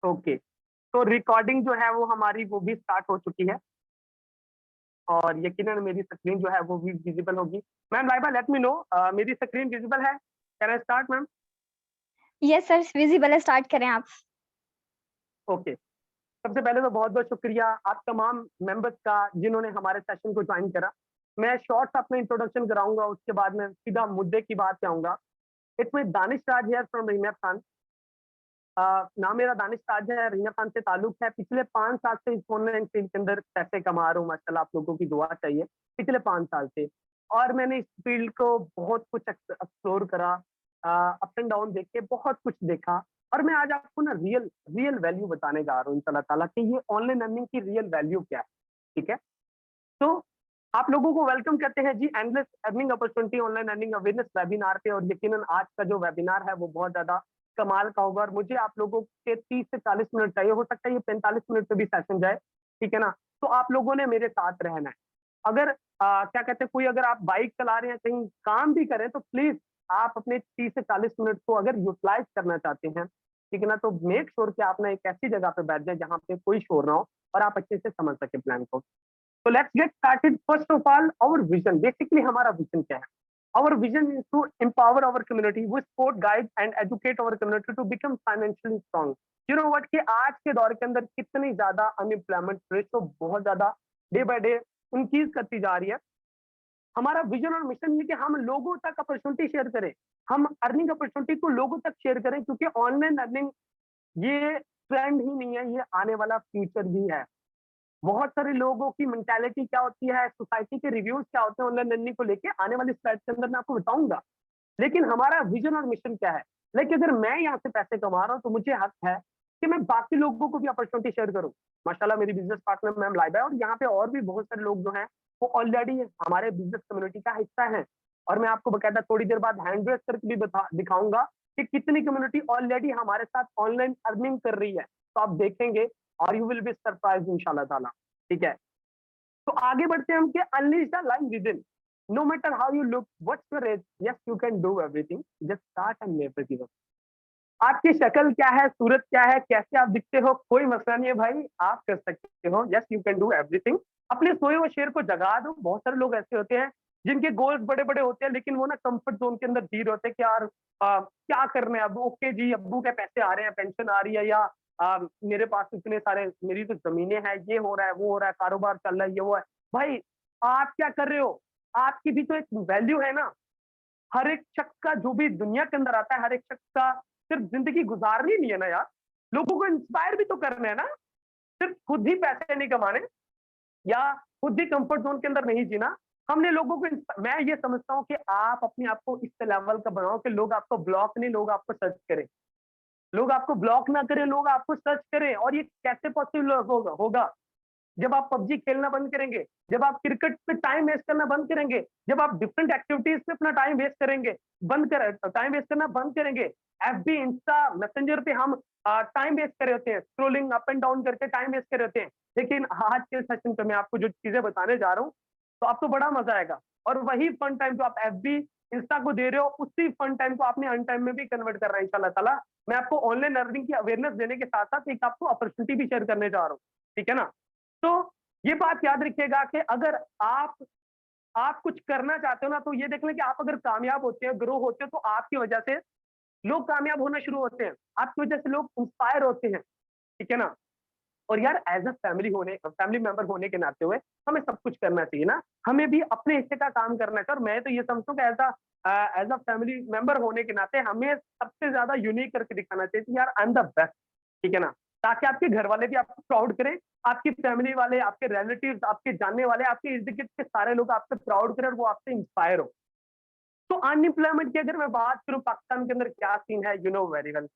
Okay, तो recording जो है वो हमारी वो भी स्टार्ट हो चुकी है और यकीनन मेरी स्क्रीन जो है वो भी विजिबल होगी। Ma'am Laiba let me know, मेरी स्क्रीन विजिबल है? Can I start ma'am? Yes sir, visible है, स्टार्ट करें आप। ओके, सबसे पहले तो बहुत-बहुत शुक्रिया आप तमाम मेंबर्स का जिन्होंने हमारे सेशन को ज्वाइन करा। मैं शॉर्ट सा अपना इंट्रोडक्शन कराऊँगा, उसके बाद मैं सीधा मुद्दे की बात पे आऊँगा। It's me Danish Raj here from Rahina Khan. नाम मेरा दानिश राज है, रहीना खान से ताल्लुक है। पिछले 5 साल से इस ऑनलाइन फील्ड के अंदर पैसे कमा रहा हूँ, माशाल्लाह आप लोगों की दुआ चाहिए, पिछले 5 साल से। और मैंने इस फील्ड को बहुत कुछ एक्सप्लोर करा, अप एंड डाउन देख के बहुत कुछ देखा और मैं आज आपको ना रियल रियल वैल्यू बताने जा रहा हूँ इंशाल्लाह ताला कि ये ऑनलाइन अर्निंग की रियल वैल्यू क्या है, ठीक है? तो आप लोगों को वेलकम करते हैं जी endless earning opportunity online earning awareness webinar पे। और यकीनन आज का जो वेबिनार है वो बहुत ज्यादा कमाल का होगा और मुझे आप लोगों के 30 से 40 मिनट चाहिए, हो सकता है ये 45 मिनट पे भी सेशन जाए, ठीक है ना? तो आप लोगों ने मेरे साथ रहना है। अगर क्या कहते हैं, कोई अगर आप बाइक चला रहे हैं, कहीं काम भी करें, तो प्लीज आप अपने 30 से 40 मिनट को अगर यूटिलाइज करना चाहते हैं, ठीक है ना, तो मेक श्योर कि आप ना एक ऐसी जगह पे बैठ जाए जहाँ पे कोई शोर ना हो और आप अच्छे से समझ सके प्लान को। So let's get started. First of all, our vision. Basically, हमारा vision क्या है? Our vision is to empower our community. We support, guide and educate our community to become financially strong. You know what? कि आज के दौर के अंदर कितनी ज्यादा अनएम्प्लॉयमेंट रेशो बहुत ज्यादा डे बाय डे इंक्रीज करती जा रही है। हमारा विजन और मिशन है कि हम लोगों तक अपॉर्चुनिटी शेयर करें, हम अर्निंग अपॉर्चुनिटी को लोगों तक शेयर करें, क्योंकि ऑनलाइन अर्निंग ये ट्रेंड ही नहीं है, ये आने वाला फ्यूचर भी है। बहुत सारे लोगों की मेंटालिटी क्या होती है, सोसाइटी के रिव्यूज क्या होते हैं ऑनलाइन लर्निंग को लेके, आने वाली स्लाइड के अंदर मैं आपको बताऊंगा। लेकिन हमारा विजन और मिशन क्या है? लाइक अगर मैं यहाँ से पैसे कमा रहा हूँ तो मुझे हक है कि मैं बाकी लोगों को भी अपॉर्चुनिटी शेयर करूँ। माशाल्लाह मेरी बिजनेस पार्टनर मैम लाइबा है और यहाँ पे और भी बहुत सारे लोग जो हैं वो ऑलरेडी हमारे बिजनेस कम्युनिटी का हिस्सा है। और मैं आपको बकायदा थोड़ी देर बाद हैंड रेस करके भी दिखाऊंगा कि कितनी कम्युनिटी ऑलरेडी हमारे साथ ऑनलाइन अर्निंग कर रही है। तो आप देखेंगे और यू विल बी सरप्राइज इंशाल्लाह ताला, ठीक है? तो आगे बढ़ते हैं हम कि unleash the lion within. No matter how you look, what's your age, yes you can do everything, just start and never give up. आपकी शक्ल क्या है, सूरत क्या है, कैसे आप दिखते हो, कोई मसला नहीं है भाई, आप कर सकते हो। Yes you can do everything. अपने सोए हुए शेर को जगा दो। बहुत सारे लोग ऐसे होते हैं जिनके गोल्स बड़े बड़े होते हैं, लेकिन वो ना कंफर्ट जोन के अंदर जी रहे होते हैं कि यार क्या करना है अब, ओके जी अब्बू के पैसे आ रहे हैं, पेंशन आ रही है, या मेरे पास इतने सारे, मेरी तो जमीनें हैं, ये हो रहा है वो हो रहा है, कारोबार चल रहा है, ये वो है। भाई आप क्या कर रहे हो? आपकी भी तो एक वैल्यू है ना। हर एक शख्स का जो भी दुनिया के अंदर आता है, हर एक शख्स का सिर्फ जिंदगी गुजारनी नहीं है ना यार, लोगों को इंस्पायर भी तो करना है ना। सिर्फ खुद ही पैसे नहीं कमाने या खुद ही कंफर्ट जोन के अंदर नहीं जीना। हमने लोगों को, मैं ये समझता हूँ कि आप अपने आप को इस लेवल का बनाओ कि लोग आपको ब्लॉक नहीं, लोग आपको सर्च करें। लोग आपको ब्लॉक ना करें, लोग आपको सर्च करें। और ये कैसे पॉसिबल होगा? जब आप पबजी खेलना बंद करेंगे, जब आप क्रिकेट पे टाइम वेस्ट करना बंद करेंगे, जब आप डिफरेंट एक्टिविटीज पे अपना टाइम वेस्ट करेंगे, बंद कर टाइम वेस्ट करना बंद करेंगे। एफबी, इंस्टा, मैसेंजर पे हम टाइम वेस्ट कर रहे होते हैं, स्क्रोलिंग अप एंड डाउन करके टाइम वेस्ट कर रहे होते हैं। लेकिन आज के सेशन पे मैं आपको जो चीजें बताने जा रहा हूँ, तो आपको बड़ा मजा आएगा। और वही फन टाइम जो आप एफबी, इंस्टा को दे रहे हो, उसी फन टाइम को आपने अन टाइम में भी कन्वर्ट कर रहा है इंशाल्लाह ताला। मैं आपको ऑनलाइन अर्निंग की अवेयरनेस देने के साथ साथ एक आपको अपॉर्चुनिटी भी शेयर करने जा रहा हूँ, ठीक है ना? तो ये बात याद रखिएगा कि अगर आप कुछ करना चाहते हो ना, तो ये देख लें कि आप अगर कामयाब होते हैं, ग्रो होते हो, तो आपकी वजह से लोग कामयाब होना शुरू होते हैं, आपकी वजह से लोग इंस्पायर होते हैं, ठीक है ना? और यार एज अ फैमिली मेंबर होने के नाते हुए हमें सब कुछ करना चाहिए ना, हमें भी अपने हिस्से का काम करना चाहिए। और मैं तो ये समझता हूँ कि एज अ फैमिली मेंबर होने के नाते हमें सबसे ज्यादा यूनिक करके दिखाना चाहिए कि यार आई एम द बेस्ट, ठीक है ना? ताकि आपके घर वाले भी आपको प्राउड करें, आपकी फैमिली वाले, आपके रिलेटिव्स, आपके जानने वाले, आपके इर्द गिर्द के सारे लोग आपसे प्राउड करें और वो आपसे इंस्पायर हो। तो अनएम्प्लॉयमेंट की अगर मैं बात करूं पाकिस्तान के अंदर क्या सीन है, यू नो वेरी वेल।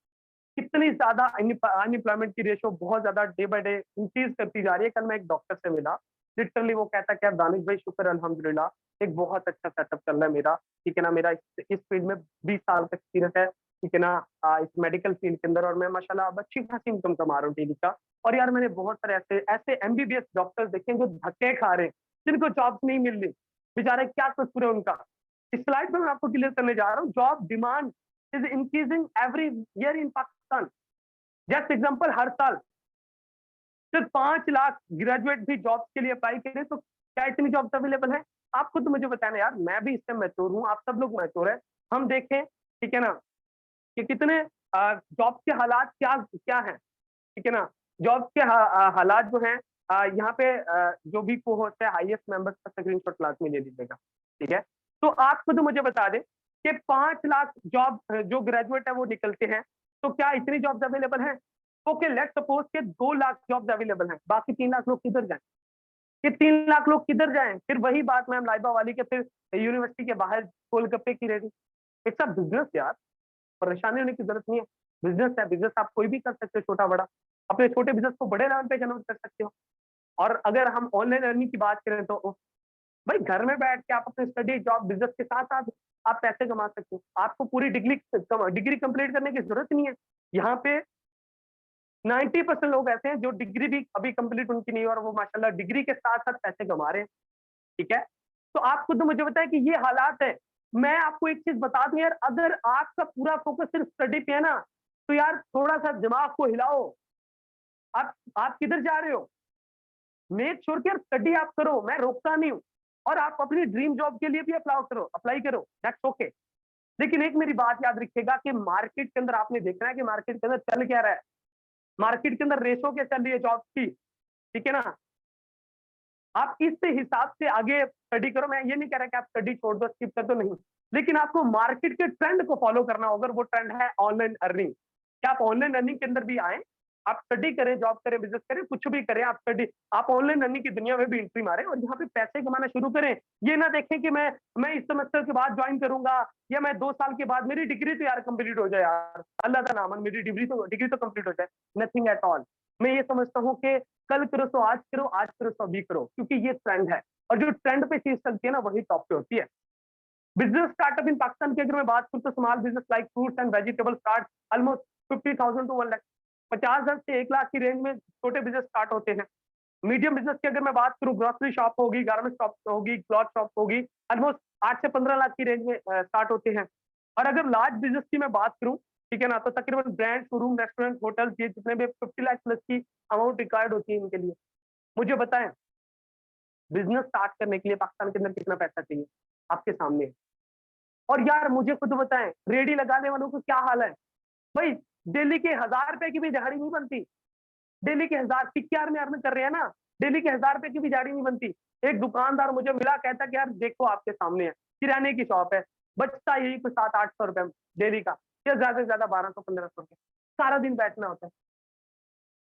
कितनी ज्यादा अनएम्प्लॉयमेंट की रेशो बहुत ज्यादा डे बाय डे इंक्रीज करती जा रही है। कल मैं एक डॉक्टर से मिला, लिटरली वो कहता क्या दानिश भाई शुक्र अल्हम्दुलिल्लाह एक बहुत अच्छा सेटअप चल रहा है मेरा, ठीक है ना? मेरा इस फील्ड में 20 साल का एक्सपीरियंस है, ठीक है ना? इस मेडिकल फील्ड के अंदर, और मैं माशाल्लाह अब अच्छी खासी इनकम कमा रहा हूँ डेली का। और यार मैंने बहुत सारे ऐसे ऐसे एमबीबीएस डॉक्टर्स देखे हैं जो धक्के खा रहे हैं, जिनको जॉब्स नहीं मिल रही, बेचारे क्या कसूर है उनका। इस स्लाइड पे मैं आपको क्लियर करने जा रहा हूँ, job demand is increasing every year in Pakistan. Just example, हर साल सिर्फ 5 लाख ग्रेजुएट भी जॉब्स के लिए अप्लाई करें तो क्या इतनी जॉब्स अवेलेबल है? आप खुद मुझे बताना यार, मैं भी इससे मैच्योर हूँ, आप सब लोग मैच्योर है। हम देखें, ठीक है ना, कि कितने जॉब के हालात क्या क्या हैं, ठीक है ना। जॉब के हालात जो हैं, यहाँ पे जो भी को होता है हाईएस्ट मेंबर्स का स्क्रीनशॉट क्लास में ले लीजिएगा, ठीक है। तो आप खुद मुझे बता दें कि 5 लाख जॉब जो ग्रेजुएट है वो निकलते हैं, तो क्या इतनी जॉब्स अवेलेबल हैं? ओके, लेट्स सपोज के 2 लाख जॉब्स अवेलेबल हैं, बाकी 3 लाख लोग किधर जाएं? ये 3 लाख लोग किधर जाएं? फिर वही बात मैम लाइबा वाली के, फिर यूनिवर्सिटी के बाहर गोलगप्पे की रेडी। इट्स अ बिजनेस यार, परेशानी होने की जरूरत नहीं है। बिजनेस है, बिजनेस आप कोई भी कर सकते हो, छोटा बड़ा। अपने छोटे बिजनेस को बड़े लेवल पे कन्वर्ट कर सकते हो। और अगर हम ऑनलाइन अर्निंग की बात करें तो भाई घर में बैठ के आप अपने स्टडी जॉब बिजनेस के साथ साथ आप पैसे कमा सकते हो। आपको पूरी डिग्री कंप्लीट करने की जरूरत नहीं है। यहाँ पे 90% लोग ऐसे हैं जो डिग्री भी अभी कंप्लीट उनकी नहीं है और वो माशाल्लाह डिग्री के साथ साथ पैसे कमा रहे हैं, ठीक है। तो आप खुद मुझे बताएं कि ये हालात है। मैं आपको एक चीज बता दूं यार, अगर आपका पूरा फोकस सिर्फ स्टडी पे है ना, तो यार थोड़ा सा दिमाग को हिलाओ। आप किधर जा रहे हो? मेक श्योर कि यार स्टडी आप करो, मैं रोकता नहीं हूँ। और आप अपनी ड्रीम जॉब के लिए भी अप्लाई करो, दैट्स ओके। लेकिन एक मेरी बात याद रखिएगा कि मार्केट के अंदर आपने देखना है कि मार्केट के अंदर चल क्या रहा है। मार्केट के अंदर रेशो क्या चल रही है जॉब्स की, ठीक है ना। आप इस हिसाब से आगे स्टडी करो। मैं ये नहीं कह रहा कि आप स्टडी छोड़ दो, स्किप कर दो, नहीं। लेकिन आपको मार्केट के ट्रेंड को फॉलो करना होगा। वो ट्रेंड है ऑनलाइन अर्निंग। क्या आप ऑनलाइन अर्निंग के अंदर भी आए? आप स्टडी करें, जॉब करें, बिजनेस करें, कुछ भी करें, आप ऑनलाइन अर्निंग की दुनिया में भी एंट्री मारें और यहाँ पे पैसे कमाना शुरू करें। ये ना देखें कि मैं इस सेमेस्टर के बाद ज्वाइन करूंगा या मैं 2 साल के बाद, मेरी डिग्री तो यार कंप्लीट हो जाए यार, अल्लाह का नाम है, मेरी डिग्री तो कंप्लीट हो जाए। Nothing at all. मैं ये समझता हूँ कि कल करो तो आज करो, आज करो तो अभी करो, क्योंकि ये ट्रेंड है। और जो ट्रेंड पे चीज चलती है ना, वही टॉप पे होती है। बिजनेस स्टार्टअप इन पाकिस्तान की अगर मैं बात करूँ तो small business like fruits and vegetable start almost 50,000 to 1 lakh. 50,000 से 1 लाख की रेंज में छोटे बिजनेस स्टार्ट होते हैं। मीडियम बिजनेस की अगर मैं बात करूँ, ग्रोसरी शॉप होगी, गारमेंट शॉप होगी, क्लॉथ शॉप होगी, ऑलमोस्ट 8 से 15 लाख की रेंज में स्टार्ट होते हैं। और अगर लार्ज बिजनेस की मैं बात करूँ, ठीक है ना, तो तकरीबन ब्रांड, शोरूम, रेस्टोरेंट, होटल, ये जितने भी 50 लाख प्लस की अमाउंट रिक्वायर्ड होती है इनके लिए। मुझे बताएं, बिजनेस स्टार्ट करने के लिए पाकिस्तान के अंदर कितना पैसा चाहिए? आपके सामने है। और यार मुझे खुद बताएं, रेडी लगाने वालों को क्या हाल है? भाई डेली के 1,000 रुपए की भी दिहाड़ी नहीं बनती। डेली के 1000 PKR में अर्न कर रहे हैं ना, डेली के 1000 रुपए की भी दिहाड़ी नहीं बनती। एक दुकानदार मुझे मिला, कहता कि यार देखो आपके सामने है, किराने की शॉप है, बचता यही कुछ 700-800 रुपए डेली का, या ज्यादा से ज्यादा 1200-1500 रुपए। सारा दिन बैठना होता है।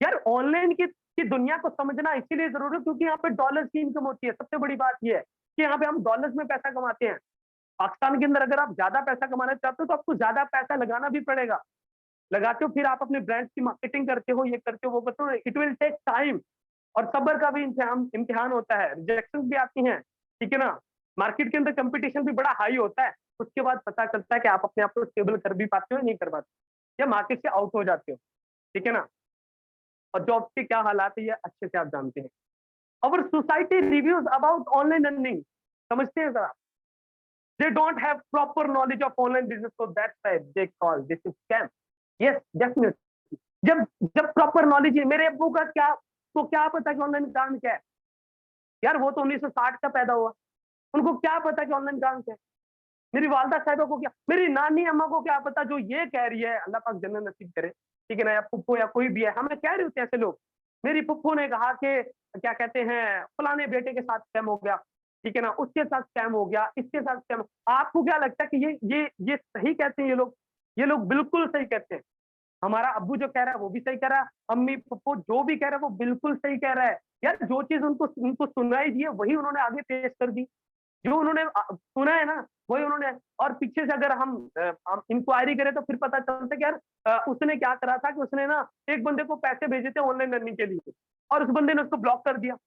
यार ऑनलाइन की दुनिया को समझना इसीलिए जरूरी है क्योंकि यहाँ पे डॉलर्स की इनकम होती है। सबसे बड़ी बात ये है कि यहाँ पे हम डॉलर्स में पैसा कमाते हैं। पाकिस्तान के अंदर अगर आप ज्यादा पैसा कमाना चाहते हो तो आपको ज्यादा पैसा लगाना भी पड़ेगा। लगाते हो, फिर आप अपने ब्रांड की मार्केटिंग करते हो, ये करते हो, वो करते हो, इट विल टेक टाइम। और सब्र का भी इम्तिहान होता है, रिजेक्शन भी आती हैं, ठीक है ना। मार्केट के अंदर कंपटीशन भी बड़ा हाई होता है। उसके बाद पता चलता है कि आप अपने आप को स्टेबल कर भी पाते हो या नहीं कर पाते, या मार्केट से आउट हो जाते हो, ठीक है ना। और जॉब के क्या हालात है ये अच्छे से आप जानते हैं। Our society reviews about online earning, समझते हैं जरा? They don't have proper knowledge of online business, so that's why they call this is scam. Yes, definitely. जब जब प्रॉपर नॉलेज है, मेरे अब्बू का क्या, तो क्या पता कि ऑनलाइन काम क्या है? यार वो तो 1960 का पैदा हुआ, उनको क्या पता कि ऑनलाइन काम क्या है? मेरी वालदा साहिबा को क्या, मेरी नानी अम्मा को क्या पता जो ये कह रही है, अल्लाह पाक जन्नत नसीब करे, ठीक है ना, या फुप्पो या कोई भी है, हमें कह रहे होते हैं ऐसे लोग। मेरी फुप्पो ने कहा कि क्या कहते हैं, फलाने बेटे के साथ स्कैम हो गया, ठीक है ना, उसके साथ स्कैम हो गया, इसके साथ स्कैम। आपको क्या लगता है कि ये सही कहते हैं? ये लोग बिल्कुल सही कहते हैं। हमारा अब्बू जो कह रहा है वो भी सही कह रहा है, अम्मी पप्पू जो भी कह रहा है वो बिल्कुल सही कह रहा है। यार जो चीज उनको उनको सुनाई दी है वही उन्होंने आगे पेश कर दी। जो उन्होंने सुना है ना वही उन्होंने। और पीछे से अगर हम इंक्वायरी करें तो फिर पता चलता है कि यार उसने क्या करा था कि उसने ना एक बंदे को पैसे भेजे थे ऑनलाइन अर्निंग के लिए, और उस बंदे ने उसको ब्लॉक कर दिया।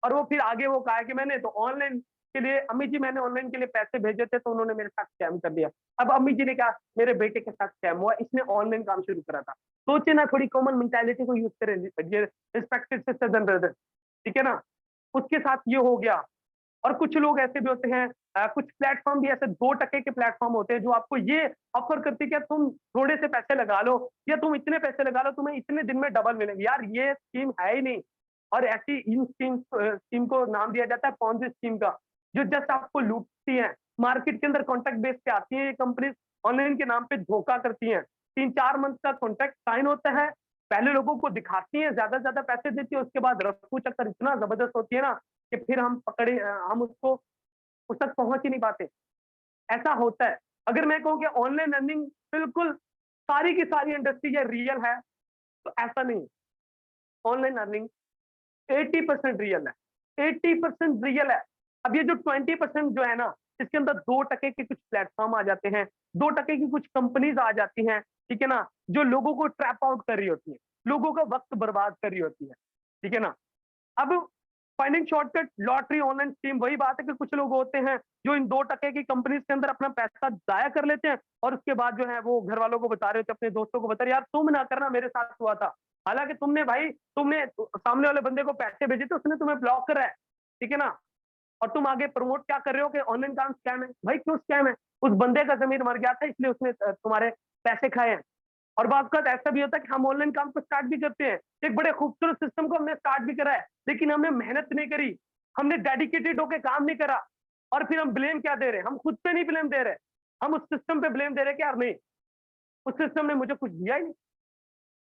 और वो फिर आगे वो कहा कि मैंने तो ऑनलाइन के लिए, अम्मी जी मैंने ऑनलाइन के लिए पैसे भेजे थे तो उन्होंने मेरे साथ स्कैम कर दिया। अब अम्मी जी ने कहा मेरे बेटे के साथ स्कैम हुआ, इसने ऑनलाइन काम शुरू करा था। सोचे ना, थोड़ी कॉमन मेंटालिटी को यूज करें, रिस्पेक्टेड सिस्टर्स एंड ब्रदर्स, ठीक है ना। उसके साथ ये हो गया, और कुछ लोग ऐसे भी होते हैं, कुछ प्लेटफॉर्म भी ऐसे 2% के प्लेटफॉर्म होते हैं जो आपको ये ऑफर करते हैं कि तुम थोड़े से पैसे लगा लो या तुम इतने पैसे लगा लो, तुम्हें इतने दिन में डबल मिलेंगे। यार ये स्कीम है ही नहीं। और ऐसी इन स्कीम को नाम दिया जाता है पॉन्जी स्कीम का, जो जस्ट आपको लूटती है। मार्केट के अंदर कॉन्ट्रैक्ट बेस पे आती है ये कंपनी, ऑनलाइन के नाम पे धोखा करती है। 3-4 मंथ का कॉन्ट्रैक्ट साइन होता है, पहले लोगों को दिखाती है, ज्यादा पैसे देती है, उसके बाद रफू चक्कर इतना जबरदस्त होती है ना कि फिर हम उसको उस तक पहुंच ही नहीं पाते। ऐसा होता है। अगर मैं कहूँ कि ऑनलाइन अर्निंग बिल्कुल सारी की सारी इंडस्ट्री ये रियल है, तो ऐसा नहीं। ऑनलाइन अर्निंग 80% रियल है, 80% रियल है। अब ये जो 20% जो है ना, इसके अंदर 2% के कुछ प्लेटफॉर्म आ जाते हैं, 2% की कुछ कंपनीज आ जाती हैं, ठीक है ना, जो लोगों को ट्रैप आउट कर रही होती है, लोगों का वक्त बर्बाद कर रही होती है, ठीक है ना। अब finding shortcut lottery online scheme, वही बात है कि कुछ लोग होते हैं जो इन 2% की कंपनीज के अंदर अपना पैसा जाया कर लेते हैं और उसके बाद जो है वो घर वालों को बता रहे होते हैं, अपने दोस्तों को बता रहे, यार तुम ना करना, मेरे साथ हुआ था। हालांकि तुमने सामने वाले बंदे को पैसे भेजे थे, उसने तुम्हें ब्लॉक करा है, ठीक है ना। और तुम आगे प्रमोट क्या कर रहे हो कि ऑनलाइन काम स्कैम है। भाई क्यों स्कैम है? उस बंदे का जमीर मर गया था, इसलिए उसने तुम्हारे पैसे खाए हैं। और बात का ऐसा भी होता है कि हम ऑनलाइन काम को स्टार्ट भी करते हैं, एक बड़े खूबसूरत सिस्टम को हमने स्टार्ट भी करा है, लेकिन हमने मेहनत नहीं करी, हमने डेडिकेटेड होकर काम नहीं करा, और फिर हम ब्लेम क्या दे रहे हैं? हम खुद पे नहीं ब्लेम दे रहे, हम उस सिस्टम पे ब्लेम दे रहे कि यार नहीं, उस सिस्टम ने मुझे कुछ दिया ही नहीं।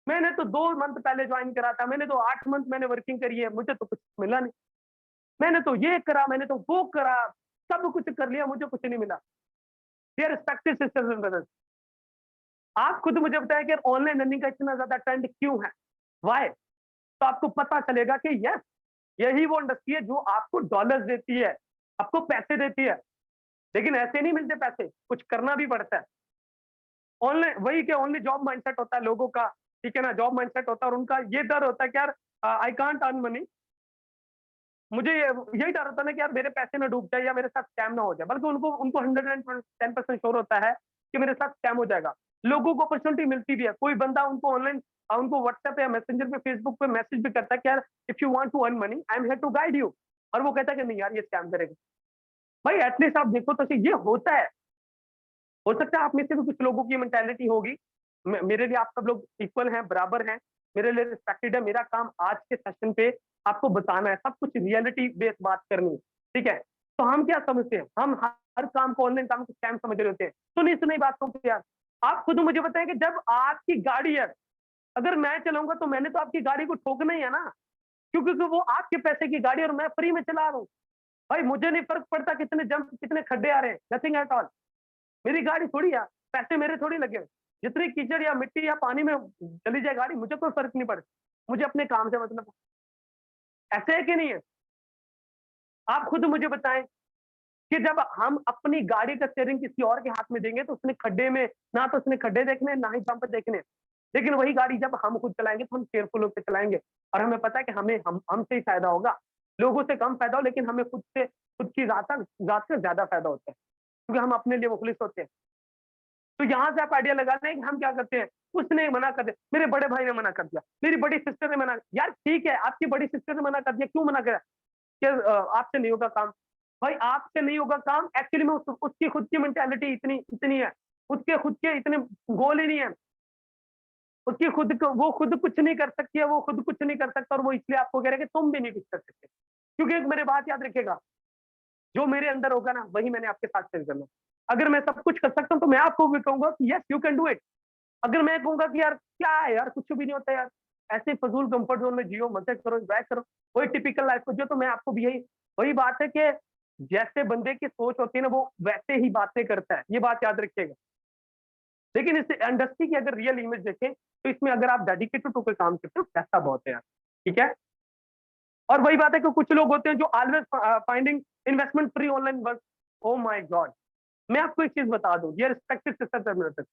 मैंने तो 2 मंथ पहले ज्वाइन करा था, मैंने तो 8 मंथ मैंने वर्किंग करी है, मुझे तो कुछ मिला नहीं। मैंने तो ये करा, मैंने तो वो करा, सब कुछ कर लिया, मुझे कुछ नहीं मिला। Dear respected sisters and brothers, आप खुद मुझे बताएं कि ऑनलाइन अर्निंग का इतना ज्यादा ट्रेंड क्यों है, वाई? तो आपको पता चलेगा कि यस, यही वो इंडस्ट्री है जो आपको डॉलर्स देती है, आपको पैसे देती है। लेकिन ऐसे नहीं मिलते पैसे, कुछ करना भी पड़ता है। ऑनलाइन वही के ओनली जॉब माइंडसेट होता है लोगों का, ठीक है ना, जॉब माइंडसेट होता है, और उनका ये डर होता है कि यार आई कांट अर्न मनी। मुझे यही डर होता है ना कि यार मेरे पैसे ना डूब जाए या मेरे साथ स्कैम ना हो जाए, बल्कि उनको उनको 110% श्योर होता है कि मेरे साथ स्कैम हो जाएगा। लोगों को अपॉर्चुनिटी मिलती भी है, कोई बंदा उनको ऑनलाइन, उनको व्हाट्सएप या मैसेंजर पे, फेसबुक पे मैसेज भी करता है कि यार if you want to earn money I am here to guide you, और वो कहता है कि नहीं यार ये स्कैम करेगा। भाई एटलीस्ट आप देखो तो सही, ये होता है। हो सकता है आप में से भी कुछ लोगों की मेंटालिटी होगी, मेरे लिए आप सब लोग इक्वल हैं, बराबर हैं, मेरे लिए रिस्पेक्टेड है। मेरा काम आज के सेशन पे आपको बताना है, सब कुछ रियलिटी बेस्ड बात करनी है, ठीक है। तो हम क्या समझते हैं, हम हर काम को, ऑनलाइन काम को स्कैम समझ रहे होते हैं। सुनी सुनी बातों को यार, आप खुद मुझे बताएं कि जब आपकी गाड़ी है, अगर मैं चलाऊंगा तो मैंने तो आपकी गाड़ी को ठोकना ही है ना, क्योंकि वो आपके पैसे की गाड़ी और मैं फ्री में चला रहा हूँ। भाई मुझे नहीं फर्क पड़ता कितने जंप, कितने खड्डे आ रहे हैं, नथिंग एट ऑल। मेरी गाड़ी थोड़ी है, पैसे मेरे थोड़ी लगे। जितनी कीचड़ या मिट्टी या पानी में चली जाए गाड़ी, मुझे कोई फर्क नहीं पड़ता, मुझे अपने काम से मतलब। ऐसे है कि नहीं है? आप खुद मुझे बताएं कि जब हम अपनी गाड़ी का स्टीयरिंग किसी और के हाथ में देंगे तो उसने खड्डे में, ना तो उसने खड्डे देखने, ना ही जंप देखने। लेकिन वही गाड़ी जब हम खुद चलाएंगे तो हम केयरफुल होकर चलाएंगे, और हमें पता है कि हमें हमसे ही फायदा होगा, लोगों से कम फायदा हो, लेकिन हमें खुद की जात से ज्यादा फायदा होता है, क्योंकि हम अपने लिए मुखलिस होते हैं। तो यहाँ से आप आइडिया लगा रहे हैं कि हम क्या करते हैं, उसने मना कर दिया, मेरे बड़े भाई ने मना कर दिया, मेरी बड़ी सिस्टर ने मना, यार ठीक है आपकी बड़ी सिस्टर ने मना कर दिया, क्यों मना करा? कि आपसे नहीं होगा काम। भाई आपसे नहीं होगा काम, एक्चुअली में उसकी खुद की मेंटालिटी इतनी इतनी है, उसके खुद के इतने गोल ही नहीं है, उसकी खुद को, वो खुद कुछ नहीं कर सकती है, वो खुद कुछ नहीं कर सकता, और वो इसलिए आपको कह रहे हैं कि तुम भी नहीं कुछ कर सकते। क्योंकि एक मेरी बात याद रखिएगा, जो मेरे अंदर होगा ना वही मैंने आपके साथ शेयर करना। अगर मैं सब कुछ कर सकता हूँ तो मैं आपको भी कहूंगा कि yes you can do it. अगर मैं कहूंगा कि यार क्या है यार, कुछ भी नहीं होता यार, ऐसे फजूल कंफर्ट जोन में जियो, मजे करो, एंजॉय करो, वही टिपिकल लाइफ को जियो, तो मैं आपको भी यही, वही बात है कि जैसे बंदे की सोच होती है ना, वो वैसे ही बातें करता है, ये बात याद रखिएगा। लेकिन इस इंडस्ट्री की अगर रियल इमेज देखें तो इसमें अगर आप डेडिकेटेड होकर काम करते हो, पैसा बहुत है यार, ठीक है। और वही बात है कि कुछ लोग होते हैं जो always finding investment free online work. O my God, मैं आपको एक चीज बता दूं, ये रिस्पेक्टेड सिस्टर,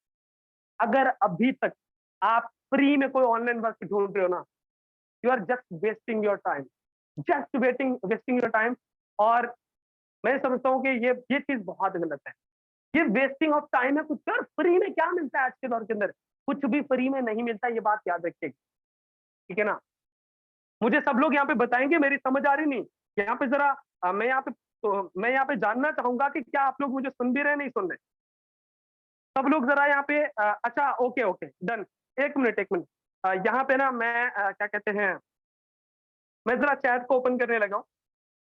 अगर अभी तक आप फ्री में कोई ऑनलाइन वर्क ढूंढ रहे हो ना, you are just wasting your time, just wasting your time. और मैं समझता हूँ कि ये चीज बहुत गलत है, ये वेस्टिंग ऑफ टाइम है। कुछ यार फ्री में क्या मिलता है आज के दौर के अंदर? कुछ भी फ्री में नहीं मिलता, ये बात याद रखिएगा, ठीक है ना। मुझे सब लोग यहाँ पे बताएंगे, मेरी समझ आ रही नहीं यहाँ पे, जरा मैं यहाँ पे तो मैं यहाँ पे जानना चाहूंगा कि क्या आप लोग मुझे सुन भी रहे हैं, नहीं सुन रहे? सब लोग जरा यहाँ पे अच्छा, ओके ओके, डन। एक मिनट एक मिनट, यहाँ पे ना मैं क्या कहते हैं, मैं जरा चैट को ओपन करने लगा हूँ।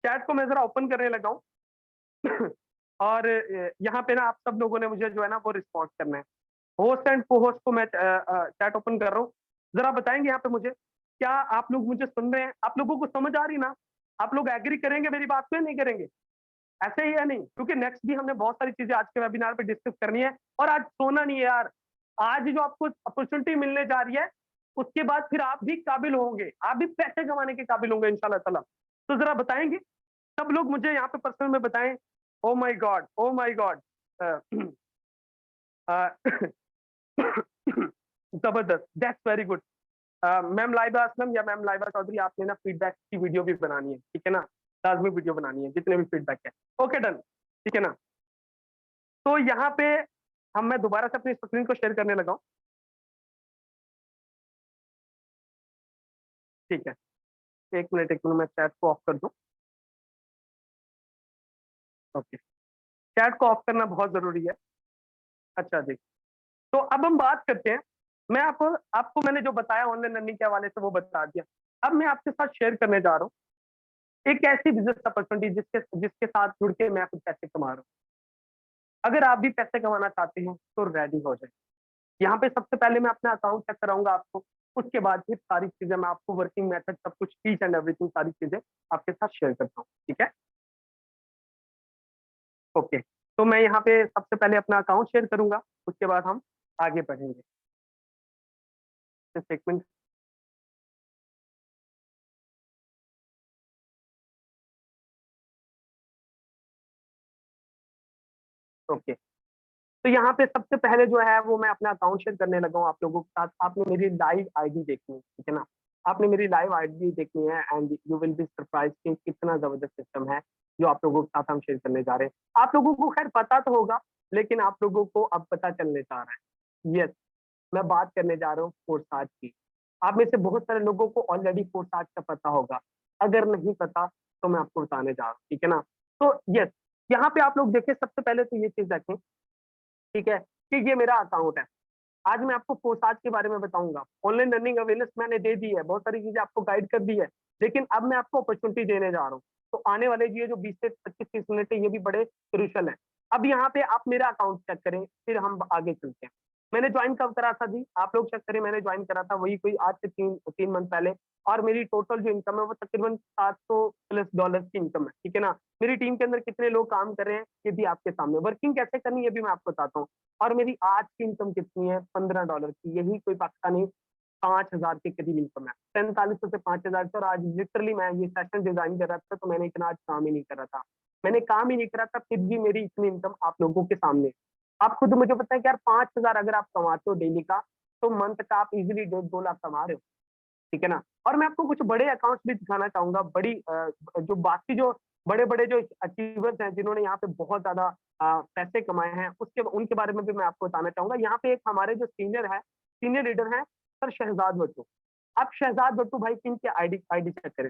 चैट को मैं जरा ओपन करने लगा हूँ। और यहाँ पे ना आप सब लोगों ने मुझे जो है ना वो रिस्पॉन्स करना है। होस्ट एंड को होस्ट को मैं चैट ओपन कर रहा हूँ। जरा बताएंगे यहाँ पे मुझे, क्या आप लोग मुझे सुन रहे हैं? आप लोगों को समझ आ रही ना? आप लोग एग्री करेंगे मेरी बात पे, नहीं करेंगे? ऐसे ही है नहीं, क्योंकि नेक्स्ट भी हमने बहुत सारी चीजें आज के वेबिनार पे डिस्कस करनी है, और आज सोना नहीं है यार। आज जो आपको अपॉर्चुनिटी मिलने जा रही है, उसके बाद फिर आप भी काबिल होंगे, आप भी पैसे कमाने के काबिल होंगे इंशाल्लाह ताला। तो जरा बताएंगे सब लोग मुझे यहाँ पे पर्सनल में बताएं। Oh my god, oh my god, जबरदस्त, that's very good. Ma'am Laiba Aslam या मैम लाइबा चौधरी, आपने ना फीडबैक की वीडियो भी बनानी है, ठीक है ना? लाजमी वीडियो बनानी है, जितने भी फीडबैक है। ओके डन, ठीक है ना? तो यहाँ पे मैं दोबारा से अपनी स्क्रीन को शेयर करने लगा हूँ। ठीक है, एक मिनट मैं चैट को ऑफ कर दूं। ओके, चैट को ऑफ करना बहुत जरूरी है। अच्छा जी, तो अब हम बात करते हैं। मैं आपको आपको मैंने जो बताया ऑनलाइन लर्निंग के हवाले से वो बता दिया। अब मैं आपके साथ शेयर करने जा रहा हूँ एक ऐसी बिजनेस अपॉर्चुनिटी जिसके जिसके साथ जुड़ के मैं कुछ पैसे कमा रहा हूँ। अगर आप भी पैसे कमाना चाहते हैं तो रेडी हो जाए। यहाँ पे सबसे पहले मैं अपना अकाउंट चेक कराऊंगा आपको, उसके बाद फिर सारी चीजें मैं आपको वर्किंग मेथड सब कुछ ईच एंड एवरीथिंग सारी चीजें आपके साथ शेयर करता हूँ, ठीक है? ओके, तो मैं यहाँ पे सबसे पहले अपना अकाउंट शेयर करूंगा, उसके बाद हम आगे बढ़ेंगे। एक मिनट। ओके, तो यहाँ पे सबसे पहले जो है वो मैं अपना अकाउंट शेयर करने लगा हूँ आप लोगों के साथ। आपने मेरी लाइव आईडी देखनी है, ठीक है ना? आपने मेरी लाइव आईडी देखनी है and you will be surprise कि कितना जबरदस्त सिस्टम है जो आप लोगों के साथ हम शेयर करने जा रहे हैं। आप लोगों को खैर पता तो होगा, लेकिन आप लोगों को अब पता चलने जा रहा है। यस, मैं बात करने जा रहा हूँ फोर्साज की। आप में से बहुत सारे लोगों को ऑलरेडी फोर्साज का पता होगा, अगर नहीं पता तो मैं आपको बताने जा रहा हूँ, ठीक है ना? तो यस, यहाँ पे आप लोग देखें, सबसे पहले तो ये चीज रखें, ठीक है, कि ये मेरा अकाउंट है। आज मैं आपको फोर्साज के बारे में बताऊंगा। ऑनलाइन लर्निंग अवेयरनेस मैंने दे दी है, बहुत सारी चीजें आपको गाइड कर दी है, लेकिन अब मैं आपको अपॉर्चुनिटी देने जा रहा हूँ। तो आने वाले ये जो 20 से 25-30 मिनट है, ये भी बड़े क्रूशल है। अब यहाँ पे आप मेरा अकाउंट चेक करें, फिर हम आगे चलते हैं। मैंने ज्वाइन कब करा था जी? आप लोग चेक करें, मैंने ज्वाइन करा था वही कोई आज से 3 मंथ पहले, और मेरी टोटल जो इनकम है वो तकरीबन $700+ की इनकम है, ठीक है ना? मेरी टीम के अंदर कितने लोग काम कर रहे हैं ये भी आपके सामने, वर्किंग कैसे करनी है ये भी मैं आपको बताता हूँ। और मेरी आज की इनकम कितनी है? $15 की, यही कोई पाकिस्तानी 5,000 के करीब इनकम है। 4500 से 5,000। और आज लिटरली मैं ये सेशन डिजाइन कर रहा था तो मैंने इतना आज काम ही नहीं करा था, मैंने काम ही नहीं करा था, फिर भी मेरी इतनी इनकम आप लोगों के सामने। आप खुद मुझे पता है कि यार 5,000 अगर आप कमाते हो डेली का, तो मंथ का आप इजिली 1.5-2 लाख कमा रहे हो, ठीक है ना? और मैं आपको कुछ बड़े अकाउंट्स भी दिखाना चाहूंगा, बड़ी जो बाकी जो बड़े बड़े जो अचीवर्स हैं जिन्होंने यहाँ पे बहुत ज्यादा पैसे कमाए हैं, उसके उनके बारे में भी मैं आपको बताना चाहूंगा। यहाँ पे एक हमारे जो सीनियर लीडर है सर शहजाद भट्टू। आप शहजाद भट्टू भाई की इनकी आईडी चेक करें।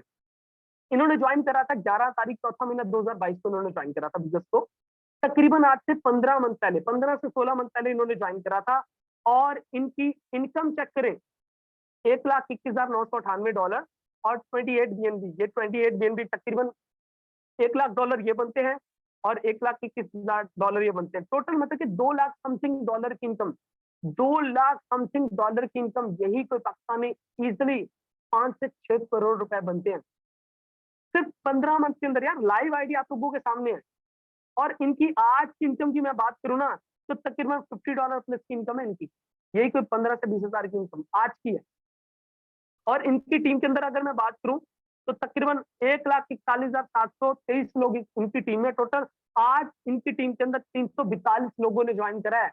इन्होंने ज्वाइन करा था 11 तारीख चौथा महीना 2022 को, इन्होंने ज्वाइन करा था बिजनेस को। तकरीबन आज से 15 मंथ पहले, 15 से 16 मंथ पहले इन्होंने ज्वाइन करा था। और इनकी इनकम चेक करें, $1,21,998 और 28 BNB। ये 28 BNB तकरीबन $1 लाख ये बनते हैं, और $1,21,000 ये बनते हैं। टोटल मतलब कि 2 लाख समथिंग डॉलर की इनकम, 2 लाख समथिंग डॉलर की इनकम, यही कोई पाकिस्तानी इजिली 5 से 6 करोड़ रुपए बनते हैं सिर्फ 15 मंथ के अंदर। यार लाइव आईडी आप लोगों के सामने है। और इनकी आज की इनकम की मैं बात करूं ना, तो तकरीबन $50 प्लस की इनकम है इनकी, यही कोई 15 से 20 हजार की इनकम आज की है। और इनकी टीम के अंदर अगर मैं बात करूं, तो तकरीबन 1,41,723 लोग इनकी टीम में टोटल। आज इनकी टीम के अंदर 342 लोगों ने ज्वाइन करा है।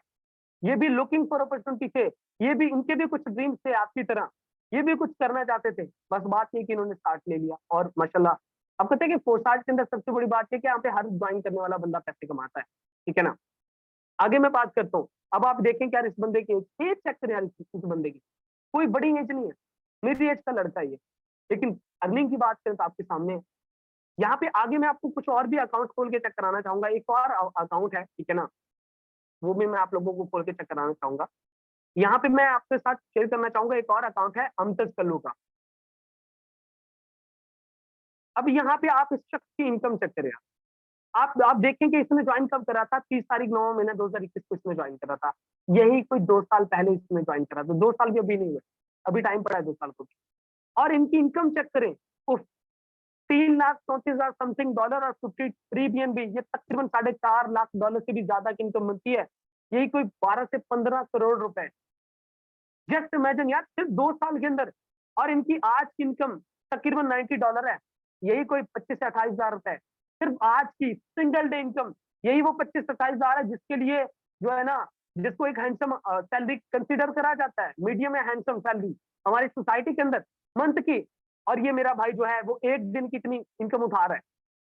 ये भी लुकिंग फॉर अपॉर्चुनिटी थे, ये भी इनके भी कुछ ड्रीम्स थे आपकी तरह, ये भी कुछ करना चाहते थे, बस बात ये कि इन्होंने स्टार्ट ले लिया। और माशाल्लाह, आप कहते हैं कि फोर्साज के अंदर सबसे बड़ी बात है कि यहाँ पे हर ज्वाइन करने वाला बंदा पैसे कमाता है, ठीक है ना? आगे मैं बात करता हूँ। अब आप देखें क्या इस बंदे की एज चेक करें यार, इस बंदे की कोई बड़ी एज नहीं है, मेरी एज का लड़का है ये, लेकिन अर्निंग की बात करें तो आपके सामने यहाँ पे आगे मैं आपको कुछ और भी अकाउंट खोल के चेक कराना चाहूंगा। एक और अकाउंट है, ठीक है ना, वो भी मैं आप लोगों को खोल के चेक कराना चाहूंगा। यहाँ पे मैं आपके साथ शेयर करना चाहूंगा, एक और अकाउंट है अमतज कल्लू का। अब यहाँ पे आप इस शख्स की इनकम चेक करें। आप देखें कि इसने ज्वाइन कब करा था, 30 तारीख 9 महीना 2021 को इसने ज्वाइन करा था। यही कोई 2 साल पहले इसने ज्वाइन करा था। 2 साल भी अभी नहीं हुए, अभी टाइम पड़ा है 2 साल को भी। और इनकी इनकम चेक करें, उफ, 3,34,000 समथिंग डॉलर और 53 BNB, ये तकरीबन $4.5 लाख से भी ज्यादा की इनकम मिलती है। यही कोई 12 से 15 करोड़ रुपए। जस्ट इमेजिन यार, सिर्फ 2 साल के अंदर। और इनकी आज की इनकम तकरीबन $90 है। यही कोई 25 से 28,000 रुपए सिर्फ आज की सिंगल डे इनकम। यही वो 25 से 28,000 है जिसके लिए जो है ना, जिसको एक हैंडसम सैलरी कंसीडर करा जाता है, मीडियम या हैंडसम सैलरी हमारी सोसाइटी के अंदर मंथ की। और ये मेरा भाई जो है वो एक दिन की इतनी इनकम उठा रहा है।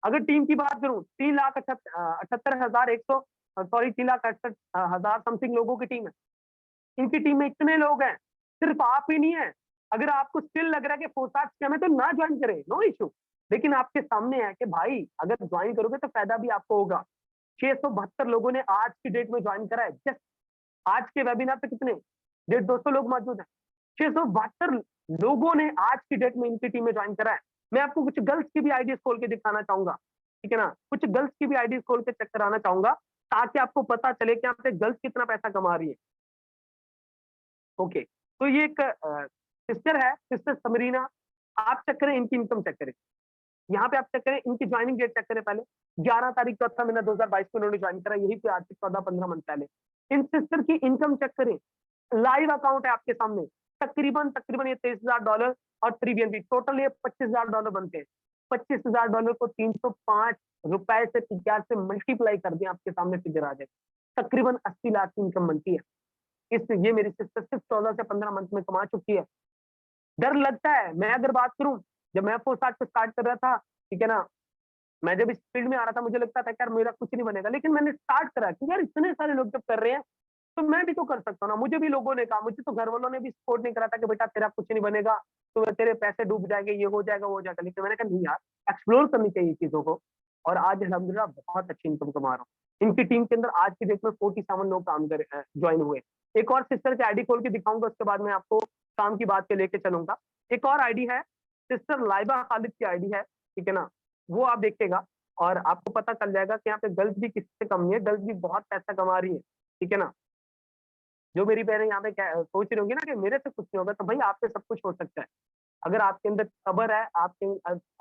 अगर टीम की बात करूं, 3,78,100, सॉरी 3,68,000 समथिंग लोगों की टीम है। इनकी टीम में इतने लोग हैं, सिर्फ आप ही नहीं है। अगर आपको स्टिल लग रहा है कि फोसाट स्कैम है तो ना ज्वाइन करें, नो इशू। लेकिन आपके सामने है कि भाई अगर ज्वाइन करोगे तो फायदा भी आपको होगा। 672 लोगों ने आज की डेट में ज्वाइन करा है। जस्ट आज के वेबिनार पे कितने 150-200 लोग मौजूद हैं। 672 लोगों ने आज की डेट में इनकी टीम में ज्वाइन करा है। मैं आपको कुछ गर्ल्स की भी आईडीज खोल के दिखाना चाहूंगा, ठीक है ना, कुछ गर्ल्स की भी आईडीज खोल के चेक कराना चाहूंगा, ताकि आपको पता चले कि यहाँ पे गर्ल्स कितना पैसा कमा रही है। ओके, तो ये एक सिस्टर है, सिस्टर समरीना। आप चेक करें, इनकी इनकम चेक करें। यहाँ पे आप चेक करें, इनकी ज्वाइनिंग डेट चेक करें पहले। 11 तारीख चौथा महीना 2022 को इन्होंने ज्वाइन करा, यही पे आज से 14-15 मंथ पहले। इन सिस्टर की इनकम चेक करें, लाइव अकाउंट है आपके सामने। तकरीबन तकरीबन ये $23,000 और 3 BNB, टोटल ये $25,000 बनते हैं। $25,000 को 305 रुपए से 50 से मल्टीप्लाई कर दिया, आपके सामने फिगर आ जाए, तकरीबन 80 लाख की इनकम बनती है। ये मेरी सिस्टर सिर्फ 14 से 15 मंथ में कमा चुकी है। डर लगता है, मैं अगर बात करूं, जब मैं पोस्ट से स्टार्ट कर रहा था, ठीक है ना, मैं जब इस फील्ड में आ रहा था मुझे लगता था यार मेरा कुछ नहीं बनेगा, लेकिन मैंने स्टार्ट करा कि यार इतने सारे लोग जब कर रहे हैं तो मैं भी तो कर सकता हूँ ना। मुझे भी लोगों ने कहा, मुझे तो घर वालों ने भी सपोर्ट नहीं करा था कि बेटा तेरा कुछ नहीं बनेगा, तो तेरे पैसे डूब जाएंगे, ये हो जाएगा वो हो जाएगा। लेकिन मैंने कहा नहीं यार, एक्सप्लोर करनी चाहिए चीजों को। और आज अल्हम्दुलिल्लाह बहुत अच्छी इनकम कमा रहा हूँ। इनकी टीम के अंदर आज की डेट में 47 लोग काम कर ज्वाइन हुए। एक और सिस्टर की आईडी खोल के दिखाऊंगा, उसके बाद मैं आपको काम की बात पे लेके चलूंगा। एक और आईडी है, सिस्टर लाइबा खालिद की आईडी है, ठीक है ना, वो आप देखिएगा और आपको पता चल जाएगा कि यहाँ पे गर्ल्स भी किससे कम नहीं है, गर्ल्स भी बहुत पैसा कमा रही है, ठीक है ना। जो मेरी बहनें यहाँ पे सोच रही होंगी ना कि मेरे से कुछ नहीं होगा, तो भाई आपसे सब कुछ हो सकता है अगर आपके अंदर सब्र है, आपके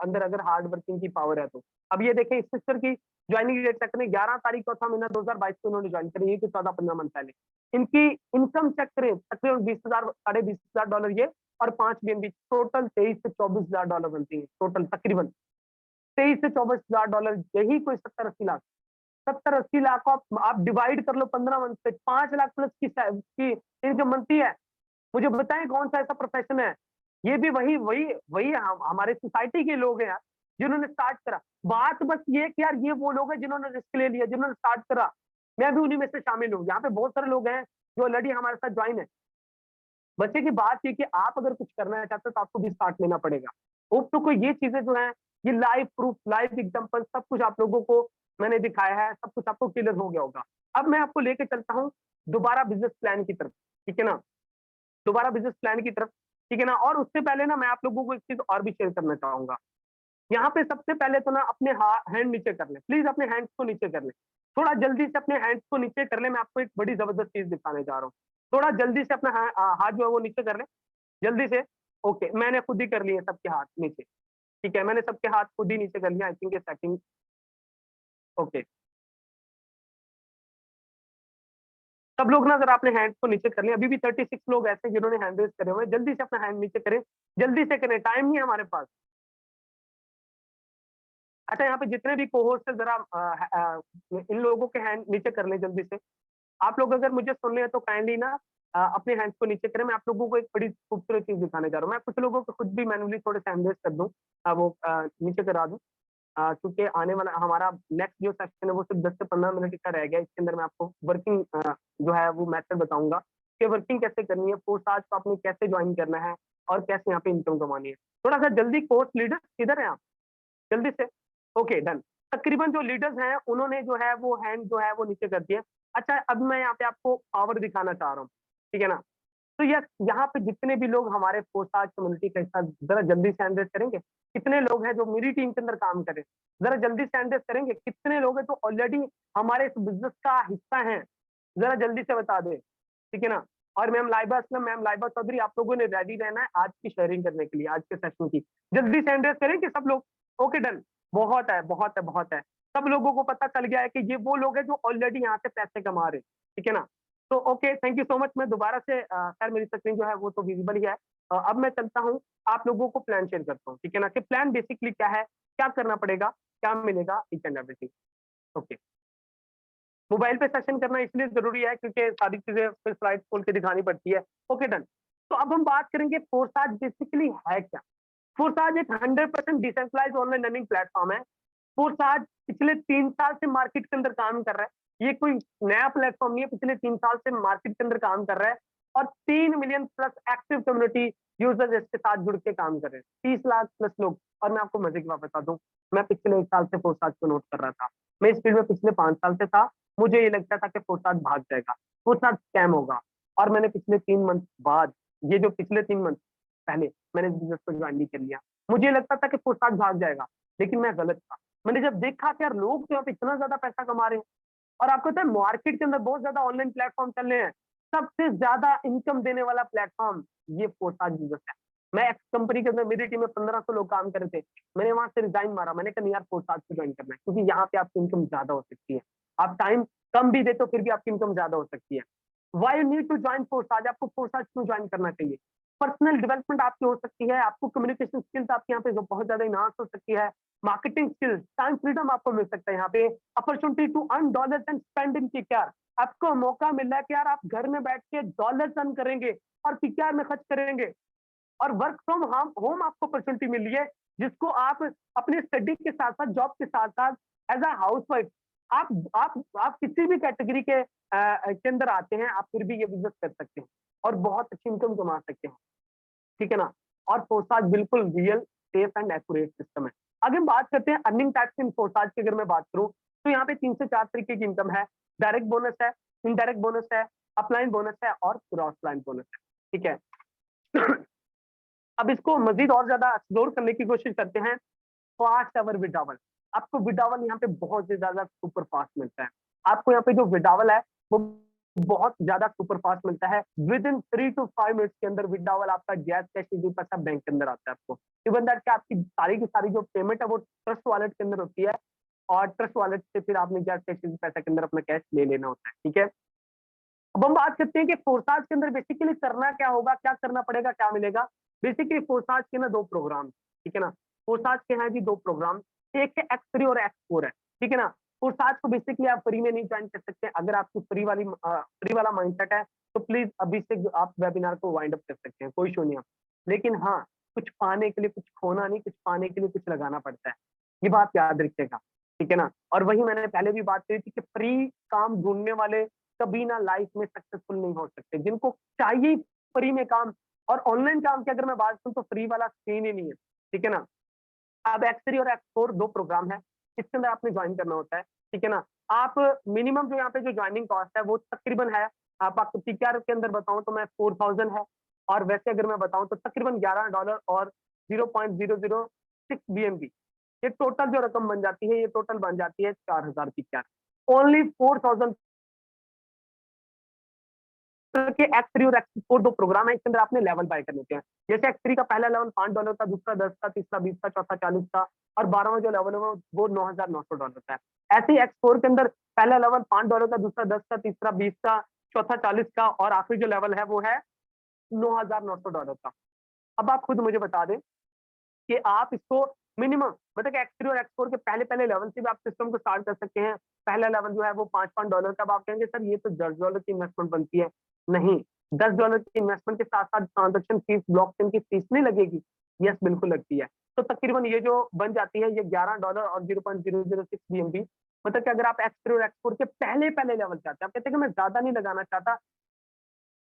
अंदर अगर हार्ड वर्किंग की पावर है तो। अब ये देखें, इस सिस्टर की ज्वाइनिंग डेट चेक करें, 11 तारीख चौथा महीना 2022 को उन्होंने ज्वाइन करी, ये 14-15 मंथ पहले। इनकी इनकम चेक करें, तकरीबन 20,000 $20,000 ये और 5 BNB, टोटल 23 से $24,000 बनती है। टोटल तकरीबन 23 से $24,000, यही कोई 70-80 लाख। 70-80 लाख को आप डिवाइड कर लो 15 मंथ पे, 5 लाख प्लस की इनकम बनती है। मुझे बताएं कौन सा ऐसा प्रोफेशन है, ये भी वही वही वही हमारे सोसाइटी के लोग हैं यार, जिन्होंने स्टार्ट करा। बात बस ये कि यार ये वो लोग हैं जिन्होंने रिस्क ले लिया, जिन्होंने स्टार्ट करा। मैं भी उन्हीं में से शामिल हूँ। यहाँ पे बहुत सारे लोग हैं जो ऑलरेडी हमारे साथ ज्वाइन है। बच्चे की बात ये कि आप अगर कुछ करना चाहते हो तो आपको भी स्टार्ट लेना पड़ेगा। तो कोई ये चीजें जो है, ये लाइव प्रूफ, लाइव एग्जांपल, सब कुछ आप लोगों को मैंने दिखाया है, सब कुछ आपको क्लियर हो गया होगा। अब मैं आपको लेके चलता हूँ दोबारा बिजनेस प्लान की तरफ, ठीक है ना, दोबारा बिजनेस प्लान की तरफ, ठीक है ना। और उससे पहले ना मैं आप लोगों को एक चीज और भी शेयर करना चाहूंगा। यहाँ पे सबसे पहले तो ना अपने हैंड नीचे कर ले, प्लीज अपने हैंड्स को नीचे कर ले, थोड़ा जल्दी से अपने हैंड्स को नीचे कर ले। मैं आपको एक बड़ी जबरदस्त चीज दिखाने जा रहा हूँ। थोड़ा जल्दी से अपना हाथ जो है वो नीचे कर ले, जल्दी से। ओके, मैंने खुद ही कर लिए सबके हाथ नीचे, ठीक है, मैंने सबके हाथ खुद ही नीचे कर लिया। आई थिंक ये सेटिंग ओके। सब लोग ना अगर आपने हैंड को नीचे कर लिया, अभी भी 36 लोग ऐसे जिन्होंने हैंड रेज करे हुए, जल्दी से अपना हैंड नीचे करें, जल्दी से करें, टाइम नहीं है हमारे पास। अच्छा, यहाँ पे जितने भी कोहोस्ट है जरा इन लोगों के हैंड नीचे कर लें जल्दी से। आप लोग अगर मुझे सुन रहे हैं तो काइंडली ना अपने हैंड्स को नीचे करें। मैं आप लोगों को एक बड़ी खूबसूरत चीज दिखाने जा रहा हूँ। मैं कुछ लोगों को खुद भी मैनुअली थोड़े से हैंड रेज कर दूं, वो नीचे करा दूं, क्योंकि आने वाला हमारा नेक्स्ट जो सेक्शन है वो सिर्फ 10 से 15 मिनट का रह गया। इसके अंदर मैं आपको वर्किंग जो है वो मेथड बताऊंगा कि वर्किंग कैसे करनी है, पोस्ट आज को आपने कैसे ज्वाइन करना है और कैसे यहाँ पे इनकम कमानी है। थोड़ा सा जल्दी, कोर्स लीडर किधर है आप, जल्दी से ओके, डन। तकरीबन जो लीडर्स हैं उन्होंने जो है वो हैंड जो है वो नीचे कर दिया। अच्छा, अब मैं यहाँ पे आपको पावर दिखाना चाह रहा हूँ, ठीक है ना? तो यहाँ पे जितने भी लोग हमारे पोशाक कम्युनिटी के साथ जरा जल्दी से हैंड रेज़ करेंगे? कितने लोग हैं जो मेरी टीम के अंदर काम कर रहे हैं? जरा जल्दी से हैंड रेज़ करेंगे? कितने लोग हैं जो ऑलरेडी हमारे इस बिज़नेस का हिस्सा हैं? जरा जल्दी से बता दें, ठीक है ना? और मैम लाइबा असलम, मैम लाइबा चौधरी, आप लोगों ने रेडी रहना है आज की शेयरिंग करने के लिए, आज के सेशन की। जल्दी से हैंड रेज़ करेंगे सब लोग? Okay, done. बहुत है, बहुत है, बहुत है। सब लोगों को पता चल गया है कि ये वो लोग हैं जो ऑलरेडी यहाँ से पैसे कमा रहे हैं, ठीक है ना? तो okay, thank you so much. मैं दोबारा से खैर मेरी स्क्रीन जो है वो तो विजिबल ही है। अब मैं चलता हूँ, आप लोगों को प्लान शेयर करता हूँ, ठीक है ना? कि प्लान बेसिकली क्या है, क्या करना पड़ेगा, क्या मिलेगा, each and everything. Okay. Mobile पे सेशन करना इसलिए ज़रूरी है क्योंकि सारी चीज़ें फिर स्लाइड खोल के दिखानी पड़ती है। Okay, done. तो अब हम बात करेंगे फोरसाज बेसिकली है क्या? फोरसाज एक 100% डिसेंट्रलाइज्ड ऑनलाइन लर्निंग प्लेटफॉर्म है। फोरसाज पिछले 3 साल से मार्केट के अंदर काम कर रहा है। ये कोई नया प्लेटफॉर्म नहीं है, पिछले 3 साल से मार्केट के अंदर काम कर रहा है और 3 million plus active community users इसके साथ जुड़ के काम कर रहे हैं। 30 लाख प्लस लोग। और मैं आपको मजे की बात बता दूं, मैं पिछले 1 साल से फोरसाज को नोट कर रहा था। मैं इस फील्ड में पिछले 5 साल से था। मुझे ये लगता था कि फोरसाज भाग जाएगा, फोरसाज स्कैम होगा। और मैंने पिछले 3 मंथ बाद, ये जो पिछले 3 मंथ पहले मैंने इस बिज़नेस को जॉइन भी कर लिया। मुझे लगता था कि फोरसाज भाग जाएगा, लेकिन मैं गलत था। मैंने जब देखा कि यार लोग तो यहाँ पे इतना ज़्यादा पैसा कमा रहे हैं और आपको पता है मार्केट के अंदर बहुत ज़्यादा ऑनलाइन प्लेटफ़ॉर्म चल रहे हैं। सबसे ज़्यादा इनकम देने वाला प्लेटफ़ॉर्म ये फोरसाज बिज़नेस है। मैं एक्स कंपनी के अंदर मेरी टीम में 1500 लोग काम कर रहे थे। मैंने वहाँ से रिज़ाइन मारा। मैंने कहा नहीं यार फोरसाज को जॉइन करना है क्योंकि यहाँ पे आपकी इनकम ज़्यादा हो सकती है। आप टाइम कम भी देते हो फिर भी आपकी इनकम ज़्यादा हो सकती है। Why you need to join Forsage? आपको फोरसाज क्यों जॉइन करना चाहिए? पर्सनल डेवलपमेंट आपकी हो सकती है, आपको कम्युनिकेशन स्किल्स आपकी यहाँ पे जो बहुत ज़्यादा एनहांस हो सकती है, मार्केटिंग स्किल्स, टाइम फ्रीडम आपको मिल सकता है यहाँ पे, opportunity to earn dollars and spend in PKR. आपको मौका मिल रहा है कि यार आप घर में बैठ के डॉलर्स अर्न करेंगे और पीकेआर में खर्च करेंगे। और वर्क फ्रॉम होम होम आपको अपॉर्चुनिटी मिली है जिसको आप अपनी स्टडी के साथ साथ जॉब के साथ साथ एज अ हाउसवाइफ आप किसी भी कैटेगरी के अंदर आते हैं, आप फिर भी ये बिजनेस कर सकते हैं और बहुत अच्छी इनकम कमा सकते हैं, ठीक है ना? और फोरसाज बिल्कुल real, safe and accurate system है। अगर हम बात करते हैं अर्निंग टाइप्स इन फोरसाज की, अगर मैं बात करूं तो यहाँ पे 3 से 4 तरीके की इनकम है। डायरेक्ट बोनस है, इनडायरेक्ट बोनस है, अपलाइन बोनस है और क्रॉस लाइन बोनस है, ठीक है? अब इसको मजीद और ज्यादा एक्सप्लोर करने की कोशिश करते हैं। फास्ट अवर विड्रॉवल। आपको विड्रॉवल यहाँ पे बहुत ही ज्यादा सुपर फास्ट मिलता है। आपको यहाँ पे जो विड्रॉवल है वो बहुत ज्यादा सुपर फास्ट मिलता है। विद इन 3 to 5 मिनट्स के अंदर विड्रॉवल आपका जैस कैश इजी पैसा बैंक के अंदर आता है आपको। इवन दैट कि आपकी सारी की सारी जो पेमेंट है वो ट्रस्ट वॉलेट के अंदर होती है और ट्रस्ट वॉलेट से फिर आपने जैस कैश इजी पैसा के अंदर अपना कैश ले लेना होता है, ठीक है? अब हम बात करते हैं कि फोरसाज के अंदर बेसिकली करना क्या होगा, क्या करना पड़ेगा, क्या मिलेगा। बेसिकली फोरसाज के ना 2 प्रोग्राम, ठीक है ना? फोरसाज के हैं जी 2 प्रोग्राम, एक है X3 और X4 है, ठीक है ना? फोरसाज को बेसिकली आप फ्री में नहीं ज्वाइन कर सकते। अगर आपकी फ्री वाला माइंडसेट है तो प्लीज अभी से आप वेबिनार को वाइंड अप कर सकते हैं, कोई इशू नहीं है। लेकिन हाँ, कुछ पाने के लिए कुछ खोना नहीं, कुछ पाने के लिए कुछ लगाना पड़ता है। ये बात याद रखिएगा, ठीक है ना? और वही मैंने पहले भी बात करी थी कि फ्री काम ढूंढने वाले कभी ना लाइफ में सक्सेसफुल नहीं हो सकते। जिनको चाहिए फ्री में काम और ऑनलाइन काम की अगर मैं बात करूं तो फ्री वाला सीन ही नहीं है, ठीक है ना? अब X3 और X4 2 प्रोग्राम है, इसके अंदर आपने ज्वाइन करना होता है, ठीक है ना? आप मिनिमम जो यहाँ पे जो ज्वाइनिंग कॉस्ट है वो तकरीबन है, आप आपको पीकेआर के अंदर बताऊं तो मैं 4000 है और वैसे अगर मैं बताऊं तो तकरीबन $11 और 0.006 BNB। ये टोटल जो रकम बन जाती है, ये टोटल बन जाती है 4000 पीकेआर। ओनली 4000 के X3 और X4 2 प्रोग्राम है, इसके अंदर आपने लेवल बाय करने होते हैं। जैसे X3 का पहला लेवल $5 का, दूसरा 10 का, तीसरा 20 का, चौथा 40 का और 12वां जो लेवल है वो $9,900 का है। ऐसे ही X4 के अंदर पहला लेवल $5 का, दूसरा 10 का, तीसरा 20 का, चौथा 40 का और आखिरी जो लेवल है वो है $9,900 का। अब आप खुद मुझे बता दें कि आप इसको मिनिमम मतलब कि X3 और X4 के पहले-पहले लेवल से भी आप सिस्टम को स्टार्ट कर सकते हैं। पहला लेवल जो है वो $5-5 का। अब आप कहेंगे सर ये तो $10 की इन्वेस्टमेंट बनती है। नहीं, $10 की इन्वेस्टमेंट के साथ-साथ ट्रांज़ैक्शन फीस, ब्लॉकचेन की फीस नहीं लगेगी? यस, बिल्कुल लगती है। तो तकरीबन ये जो बन जाती है ये $11 और 0.006 बीएनबी। मतलब कि अगर आप X3 और X4 के पहले-पहले लेवल चाहते हैं, आप कहते हैं कि मैं ज़्यादा नहीं लगाना चाहता,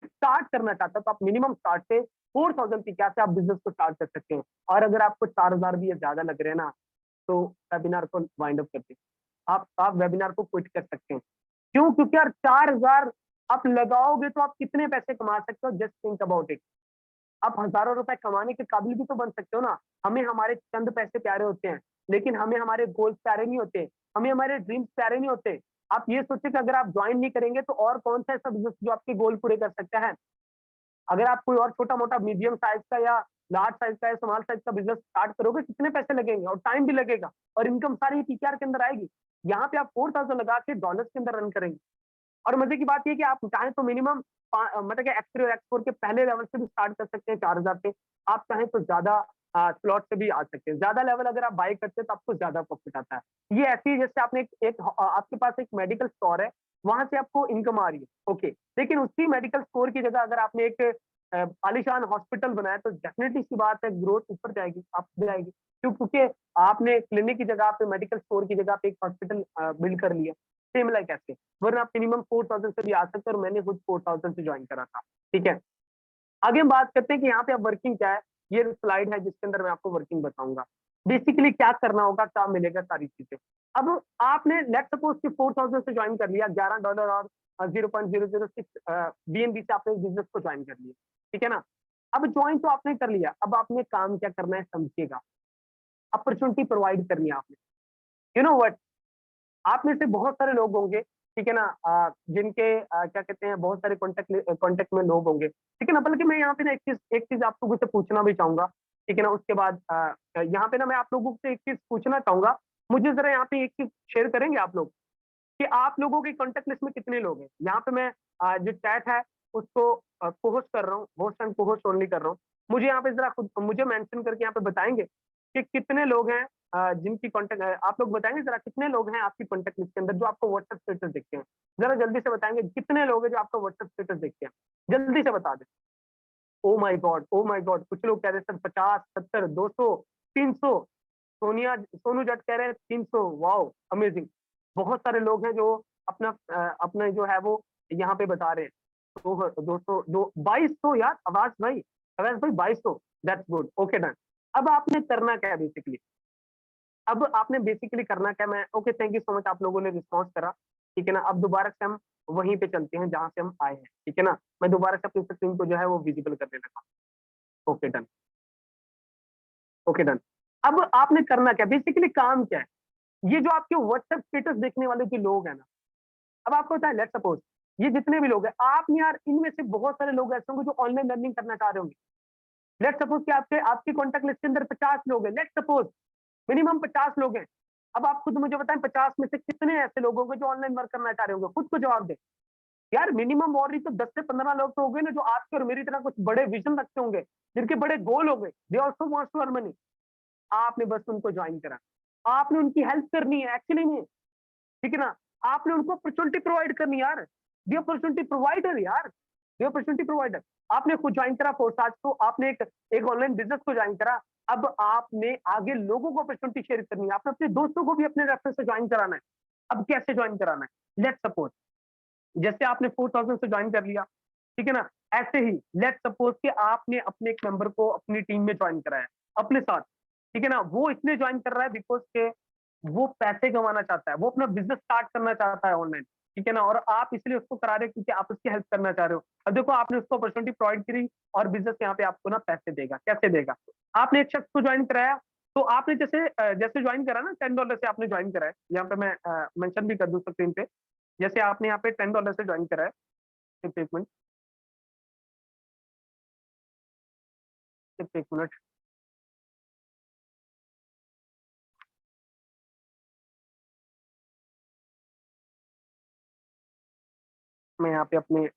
स्टार्ट करना चाहता तो आप मिनिमम स्टार्ट से 4000 की क्या से आप बिजनेस को स्टार्ट कर सकते हैं। और अगर आपको 4000 भी ये ज्यादा लग रहे हैं ना, तो वेबिनार को वाइंड अप करते हैं। आप वेबिनार को क्विट कर सकते हैं। क्यों? क्योंकि यार 4000 आप लगाओगे तो आप कितने पैसे कमा सकते हो, जस्ट थिंक अबाउट इट। आप हजारों रुपए कमाने के काबिल भी तो बन सकते हो ना। हमें हमारे चंद पैसे प्यारे होते हैं, लेकिन हमें हमारे गोल्स प्यारे नहीं होते, हमें हमारे ड्रीम्स प्यारे नहीं होते। आप ये सोचिए कि अगर आप ज्वाइन नहीं करेंगे तो और कौन सा ऐसा बिजनेस जो आपके गोल पूरे कर सकता है। अगर आप कोई और छोटा-मोटा मीडियम साइज़ का या लार्ज साइज़ का या स्मॉल साइज़ का बिज़नेस स्टार्ट करोगे, कितने पैसे लगेंगे और टाइम भी लगेगा और इनकम सारी टीटीआर के अंदर आएगी। यहाँ पे आप 4000 लगा के डॉलर्स के अंदर रन करेंगे। और मजे की बात ये है कि आप चाहें तो मिनिमम मतलब कि एक्स3 और एक्स4 के पहले लेवल से भी स्टार्ट कर सकते हैं 4000 से। आप चाहें तो ज़्यादा स्लॉट से भी आ सकते हैं। ज़्यादा लेवल अगर आप बाय करते हैं तो आपको ज़्यादा प्रॉफिट आता है। ये ऐसी है जैसे आपने आपके पास एक मेडिकल स्टोर है, वहाँ से आपको इनकम आ रही है, ओके। लेकिन उसी मेडिकल स्टोर की जगह अगर आपने एक आलीशान हॉस्पिटल बनाया तो डेफिनिटली सी बात है ग्रोथ ऊपर जाएगी, अप जाएगी। क्यों? क्योंकि आपने क्लिनिक की जगह पे मेडिकल स्टोर की जगह पे एक हॉस्पिटल बिल्ड कर लिया। सेम लाइक ऐसे, वरना आप मिनिमम 4000 से भी आ सकते हैं और मैंने खुद 4000 से जॉइन करा था, ठीक है। आगे हम बात करते हैं कि यहाँ पे अब वर्किंग क्या है। ये स्लाइड है जिसके अंदर मैं आपको वर्किंग बताऊंगा। बेसिकली क्या करना होगा, क्या मिलेगा, सारी चीजें। अब आपने लेट सपोज कि 4000 से ज्वाइन कर लिया, $11 और 0.006 बीएनबी से आपने बिजनेस को ज्वाइन कर लिया, ठीक है ना। अब ज्वाइन तो आपने कर लिया, अब आपने काम क्या करना है समझिएगा। अपॉर्चुनिटी प्रोवाइड करनी है आपने। यू नो व्हाट, आप में से बहुत सारे लोग होंगे, ठीक है ना, जिनके क्या कहते हैं, बहुत सारे कॉन्टेक्ट में लोग होंगे, ठीक है ना। बल्कि मैं यहाँ पे ना एक चीज आप लोगों से पूछना भी चाहूंगा, ठीक है ना। उसके बाद यहाँ पे ना मैं आप लोगों से एक चीज पूछना चाहूंगा। मुझे जरा यहाँ पे एक चीज शेयर करेंगे आप लोग कि आप लोगों के कॉन्टेक्ट लिस्ट में कितने लोग हैं। यहाँ पे मैं जो चैट है उसको को-होस्ट कर रहा हूँ, होस्ट एंड को-होस्ट ओनली कर रहा हूँ। मुझे यहाँ पे जरा खुद मुझे मेंशन करके यहाँ पे बताएंगे कि कितने लोग हैं जिनकी कॉन्टेक्ट आप लोग बताएंगे जरा कितने लोग हैं आपकी कॉन्टेक्ट लिस्ट के अंदर जो आपको व्हाट्सएप स्टेटस देखते हैं। जरा जल्दी से बताएंगे कितने लोग हैं जो आपका व्हाट्सएप स्टेटस देखते हैं, जल्दी से बता दें। ओ my god, oh my God, कुछ लोग कह रहे हैं सर 50, 70, 200, 300। सोनू जट कह रहे हैं 300। Wow, amazing. बहुत सारे लोग हैं जो अपना जो है वो यहाँ पे बता रहे हैं। 200, 2200 यार, आवाज भाई 2200। That's good, okay done. अब आपने करना क्या है बेसिकली, अब आपने बेसिकली करना क्या, मैं okay thank you so much, आप लोगों ने रिस्पॉन्स करा, ठीक है ना। अब दोबारा से हम वहीं पे चलते हैं जहां से हम आए हैं, ठीक है ना। मैं दोबारा से अपनी स्क्रीन को जो है वो विजिबल करने लगा। Okay done, okay done. अब आपने करना क्या, बेसिकली काम क्या है। ये जो आपके व्हाट्सएप स्टेटस देखने वाले जो लोग हैं ना, अब आपको होता है लेट सपोज ये जितने भी लोग हैं, आप यार इनमें से बहुत सारे लोग ऐसे होंगे जो ऑनलाइन लर्निंग करना चाह रहे होंगे। लेट सपोज कि आपके आपकी कॉन्टैक्ट लिस्ट के अंदर 50 लोग हैं, लेट सपोज मिनिमम 50 लोग हैं। अब आप खुद मुझे बताएं 50 में से कितने ऐसे लोग होंगे जो ऑनलाइन वर्क करना चाह रहे होंगे, खुद को जवाब दें। यार मिनिमम और नहीं तो 10 से 15 लोग तो होंगे ना जो आपके और मेरी तरह कुछ बड़े विजन रखते होंगे, जिनके बड़े गोल होंगे, they also wants to earn money. आपने बस उनको ज्वाइन करा, आपने उनकी हेल्प करनी है एक्चुअली में, ठीक है ना। आपने उनको अपॉर्चुनिटी प्रोवाइड करनी है यार, दी अपॉर्चुनिटी प्रोवाइडर यार, दी अपॉर्चुनिटी प्रोवाइडर। आपने खुद ज्वाइन करा कोर्स, आज तो आपने एक ऑनलाइन बिजनेस को ज्वाइन करा। अब आपने आगे लोगों को अपॉर्चुनिटी शेयर करनी है, आपने अपने दोस्तों को भी अपने रेफरेंस से ज्वाइन कराना है। अब कैसे ज्वाइन कराना है, लेट्स सपोज जैसे आपने 4000 से ज्वाइन कर लिया, ठीक है ना। ऐसे ही लेट्स सपोज कि आपने अपने एक मेंबर को अपनी टीम में ज्वाइन कराया अपने साथ, ठीक है ना। वो इसलिए ज्वाइन कर रहा है बिकॉज के वो पैसे कमाना चाहता है, वो अपना बिजनेस स्टार्ट करना चाहता है ऑनलाइन, ठीक है ना। और आप इसलिए उसको करा रहे हो क्योंकि आप उसकी हेल्प करना चाह रहे हो। अब देखो आपने उसको अपॉर्चुनिटी प्रोवाइड करी और बिजनेस यहाँ पे आपको ना पैसे देगा। कैसे देगा, आपने एक शख्स को ज्वाइन कराया, तो आपने जैसे ज्वाइन करा ना $10 से आपने ज्वाइन करा है, यहाँ पे मैं मेंशन भी कर दूं स्क्रीन पे। जैसे आपने यहाँ पे $10 से ज्वाइन करा है, सिर्फ एक मिनट, सिर्फ एक मिनट। मैं यहाँ पे अपने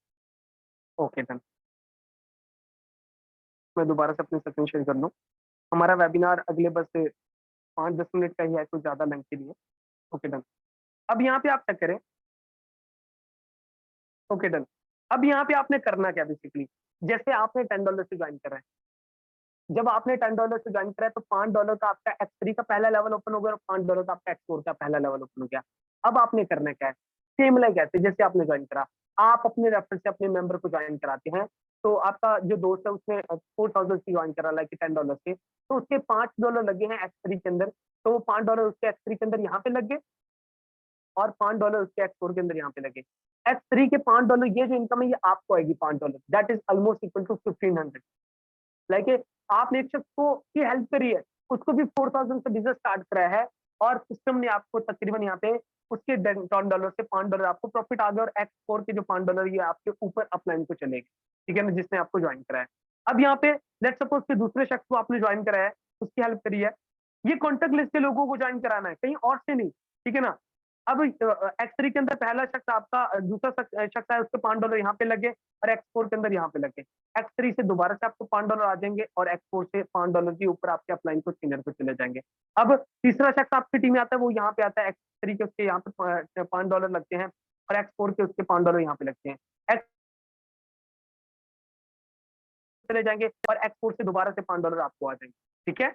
ओके डन, मैं दोबारा से अपनी स्क्रीन शेयर कर दूं। हमारा वेबिनार अगले बस 5-10 मिनट का ही है, कुछ ज्यादा लेंथ के लिए। Okay done. अब यहाँ पे आप क्या करें, ओके डन। अब यहाँ पे आपने करना क्या बेसिकली, जैसे आपने $10 से ज्वाइन करा है, जब आपने $10 से ज्वाइन करा है तो $5 का आपका एक्स3 का पहला लेवल ओपन हो गया और $5 का आपका एक्स4 का पहला लेवल ओपन हो गया। अब आपने करना क्या है, सेम लाइक ऐसे जैसे आपने ज्वाइन करा, आप अपने रेफरेंस से अपने मेंबर को ज्वाइन कराते हैं। तो आपका जो दोस्त है उसने 4000 से ज्वाइन करा, लाइक $10 से, तो उसके $5 लगे हैं X3 के अंदर, तो वो $5 उसके X3 के अंदर यहाँ पे लग गए और $5 उसके X4 के अंदर यहाँ पे लगे। X3 के $5 ये जो इनकम है ये आपको आएगी $5, that is almost equal to 1500। Like आपने एक शख्स को की हेल्प करी है, उसको भी 4000 से बिजनेस स्टार्ट कराया है और सिस्टम ने आपको तकरीबन यहाँ पे उसके $10 से $5 आपको प्रॉफिट आ गया और X4 के जो $5 ये आपके ऊपर अपलाइन को चलेगा, ठीक है ना, जिसने आपको ज्वाइन कराया। अब यहाँ पे लेट्स सपोज कि दूसरे शख्स को आपने ज्वाइन कराया है, उसकी हेल्प करी है, ये कॉन्टेक्ट लिस्ट के लोगों को ज्वाइन कराना है, कहीं और से नहीं, ठीक है ना। अब X3 के अंदर पहला शख्स आपका दूसरा शख्स है, उसके $5 यहाँ पे लगे और X4 के अंदर यहाँ पे लगे। X3 से दोबारा से आपको $5 आ जाएंगे और X4 से $5 के ऊपर आपके अपलाइन को सीनियर को चले जाएंगे। अब तीसरा शख्स आपकी टीम में आता है, वो यहाँ पे आता है, X3 के उसके यहाँ पे $5 लगते हैं और X4 के उसके $5 यहाँ पे लगते हैं। X चले जाएंगे और X4 से दोबारा से $5 आपको आ जाएंगे, ठीक है।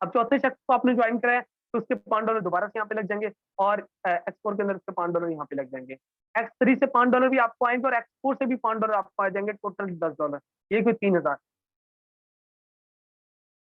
अब चौथे शख्स को आपने ज्वाइन कराया तो उसके $5 दोबारा से यहाँ पे लग जाएंगे और X4 के अंदर उसके $5 यहाँ पे लग जाएंगे। X3 से $5 भी आपको आएंगे और X4 से भी $5 आपको आ जाएंगे, टोटल $10, ये कोई 3000।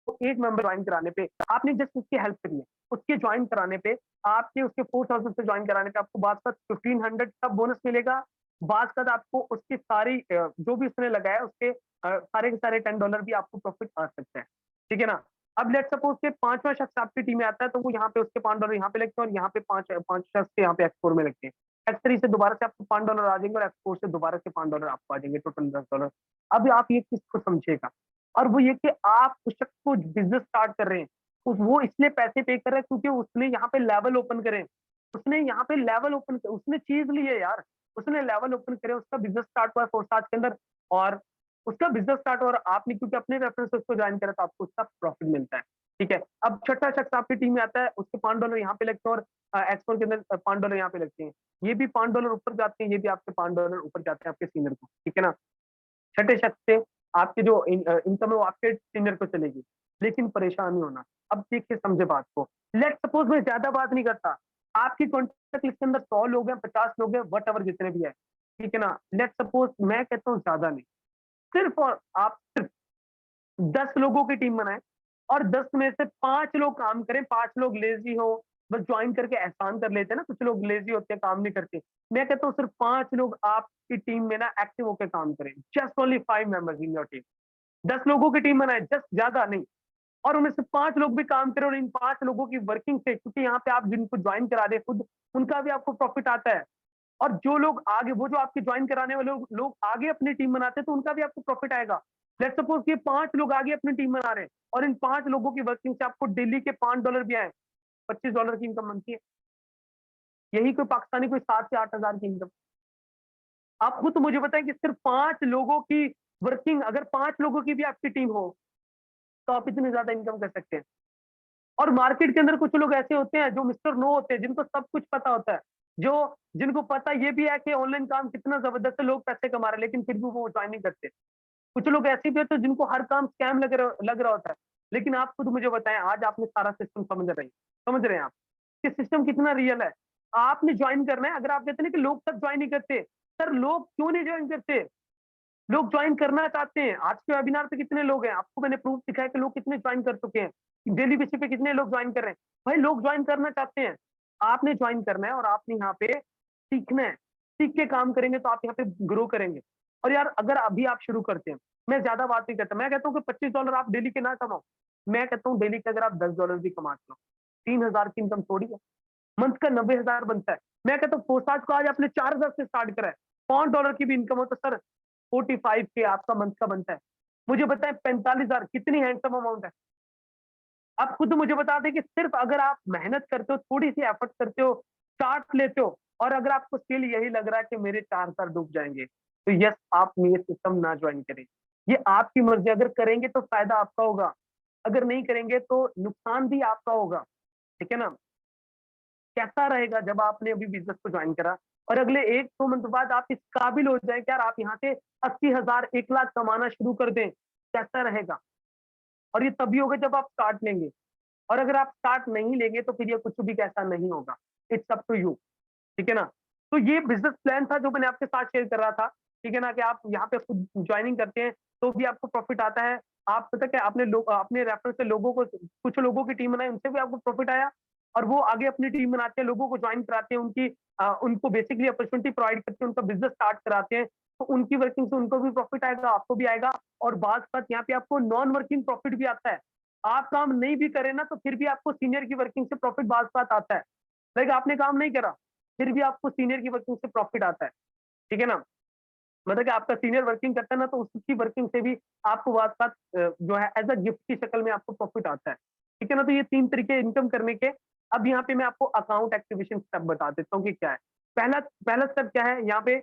तो एक मेंबर ज्वाइन कराने पे आपने जस्ट उसकी हेल्प करी है, उसके ज्वाइन कराने पे आपके उसके 4000 से ज्वाइन कराने पे आपको बाद का 1500 का बोनस मिलेगा। बाद का आपको उसकी सारी जो भी उसने लगाया उसके सारे के सारे $10 भी आपको प्रॉफिट आ सकते हैं, ठीक है ना। अब लेट सपोज के पांचवा शख्स आपकी टीम में आता है तो वो यहाँ पे उसके $5 यहाँ पे लगते हैं और यहाँ पे पांच पांच शख्स के यहाँ पे X4 में लगते हैं। X3 से दोबारा से आपको $5 आ जाएंगे और X4 से दोबारा से $5 आपको आ जाएंगे, टोटल $10। अब आप ये चीज को समझिएगा, और वो ये कि आप उस शख्स को बिजनेस स्टार्ट कर रहे हैं, वो इसलिए पैसे पे कर रहा है क्योंकि उसने यहाँ पे लेवल ओपन करे, उसने यहाँ पे लेवल ओपन, उसने चीज ली है यार, उसने लेवल ओपन करे, उसका बिजनेस स्टार्ट हुआ फोर्साज के अंदर और उसका बिजनेस स्टार्ट, और आपने क्योंकि अपने रेफरेंस से उसको ज्वाइन करा तो आपको उसका प्रॉफिट मिलता है, ठीक है। अब छठा शख्स आपकी टीम में आता है, उसके $5 यहाँ पे लगते हैं और X4 के अंदर $5 यहाँ पे लगते हैं, ये भी $5 ऊपर जाते हैं, ये भी आपके $5 ऊपर जाते हैं आपके सीनियर को, ठीक है ना। छठे शख्स से आपकी जो इनकम है वो आपके सीनियर को चलेगी, लेकिन परेशान नहीं होना। अब देखिए समझे बात को, लेट सपोज मैं ज्यादा बात नहीं करता, आपकी कॉन्टेक्ट लिस्ट के अंदर 100 लोग हैं, 50 लोग हैं, वट एवर जितने भी है, ठीक है ना। लेट सपोज मैं कहता हूँ ज्यादा नहीं, सिर्फ और आप सिर्फ 10 लोगों की टीम बनाएं और 10 में से 5 लोग काम करें, 5 लोग लेजी हो, बस ज्वाइन करके एहसान कर लेते हैं ना, कुछ लोग लेजी होते हैं काम नहीं करते। मैं कहता हूँ सिर्फ 5 लोग आपकी टीम में ना एक्टिव होकर काम करें, just only 5 members in your team. 10 लोगों की टीम बनाए, जस्ट ज्यादा नहीं, और उनमें से 5 लोग भी काम करें और इन 5 लोगों की वर्किंग से, क्योंकि यहाँ पे आप जिनको ज्वाइन करा दे खुद उनका भी आपको प्रॉफिट आता है, और जो लोग आगे, वो जो आपके ज्वाइन कराने वाले लोग आगे अपनी टीम बनाते हैं तो उनका भी आपको प्रॉफिट आएगा। लेट्स सपोज ये 5 लोग आगे अपनी टीम बना रहे हैं और इन 5 लोगों की वर्किंग से आपको डेली के $5 भी आए, $25 की इनकम बनती है। यही कोई पाकिस्तानी कोई 7 से 8 हजार की इनकम। आप खुद तो मुझे बताएं कि सिर्फ 5 लोगों की वर्किंग, अगर 5 लोगों की भी आपकी टीम हो तो आप इतनी ज्यादा इनकम कर सकते हैं। और मार्केट के अंदर कुछ लोग ऐसे होते हैं जो मिस्टर नो होते हैं, जिनको सब कुछ पता होता है, जो जिनको पता ये भी है कि ऑनलाइन काम कितना जबरदस्त है, लोग पैसे कमा रहे हैं, लेकिन फिर भी वो ज्वाइन नहीं करते। कुछ लोग ऐसे भी होते हैं जिनको हर काम स्कैम लग रहा होता है, लेकिन आप खुद मुझे बताएं, आज आपने सारा सिस्टम समझ रहे हैं आप कि सिस्टम कितना रियल है। आपने ज्वाइन करना है। अगर आप कहते हैं कि लोग सब ज्वाइन नहीं करते, सर लोग क्यों नहीं ज्वाइन करते? लोग ज्वाइन करना चाहते हैं। आज के वेबिनार पे कितने लोग हैं, आपको मैंने प्रूफ दिखाया कि लोग कितने ज्वाइन कर चुके हैं, डेली बेसिस पे कितने लोग ज्वाइन कर रहे हैं। भाई लोग ज्वाइन करना चाहते हैं, आपने ज्वाइन करना है और आपने यहाँ पे सीखना है। सीख के काम करेंगे तो आप यहाँ पे ग्रो करेंगे। और यार अगर अभी आप शुरू करते हैं, मैं ज्यादा बात नहीं करता, मैं कहता हूँ कि $25 आप डेली के ना कमाओ, मैं कहता हूँ डेली के अगर आप $10 भी कमाते हो, 3000 की इनकम थोड़ी है, मंथ का 90,000 बनता है। मैं कहता हूँ पोस्टाज को आज आपने 4000 से स्टार्ट करा है, $5 की भी इनकम हो तो सर 45 के आपका मंथ का बनता है। मुझे बताएं 45,000 कितनी हैंडसम अमाउंट है? आप खुद मुझे बता दें कि सिर्फ अगर आप मेहनत करते हो, थोड़ी सी एफर्ट करते हो, स्टार्ट लेते हो, और अगर आपको स्टिल यही लग रहा है कि मेरे 4 साल डूब जाएंगे, तो यस आप ये सिस्टम ना ज्वाइन करें। ये आपकी मर्जी, अगर करेंगे तो फायदा आपका होगा, अगर नहीं करेंगे तो नुकसान भी आपका होगा, ठीक है ना। कैसा रहेगा जब आपने अभी बिजनेस को ज्वाइन करा और अगले 1-2 मंथ बाद आप इस काबिल हो जाए कि यार आप यहाँ से 80,000 1 लाख कमाना शुरू कर दें, कैसा रहेगा? और ये तभी होगा जब आप स्टार्ट लेंगे, और अगर आप स्टार्ट नहीं लेंगे तो फिर ये कुछ भी कैसा नहीं होगा। इट्स अप टू यू, ठीक है ना। तो ये बिजनेस प्लान था जो मैंने आपके साथ शेयर कर रहा था। ठीक है ना, कि आप यहाँ पे खुद ज्वाइनिंग करते हैं तो भी आपको प्रॉफिट आता है। आप पता क्या, आपने अपने रेफरल से लोगों को, कुछ लोगों की टीम बनाई, उनसे भी आपको प्रॉफिट आया, और वो आगे अपनी टीम बनाते हैं, लोगों को ज्वाइन कराते हैं, उनको बेसिकली अपॉर्चुनिटी प्रोवाइड करके उनका बिजनेस स्टार्ट कराते हैं, तो उनकी वर्किंग से उनको भी प्रॉफिट आएगा, आपको भी आएगा। और बात बात यहाँ पे आपको नॉन वर्किंग प्रॉफिट भी आता है। आप काम नहीं भी करें ना, तो फिर भी आपको सीनियर की वर्किंग से प्रॉफिट बात बात आता है। लाइक आपने काम नहीं करा, फिर भी आपको सीनियर की वर्किंग से प्रॉफिट आता है, ठीक है ना। मतलब कि आपका सीनियर वर्किंग करता है ना, तो उसकी वर्किंग से भी आपको बात बात जो है एज अ गिफ्ट की शक्ल में आपको प्रॉफिट आता है, ठीक है ना। तो ये 3 तरीके इनकम करने के। अब यहाँ पे मैं आपको अकाउंट एक्टिवेशन स्टेप बता देता हूँ कि क्या है। पहला पहला स्टेप क्या है, यहाँ पे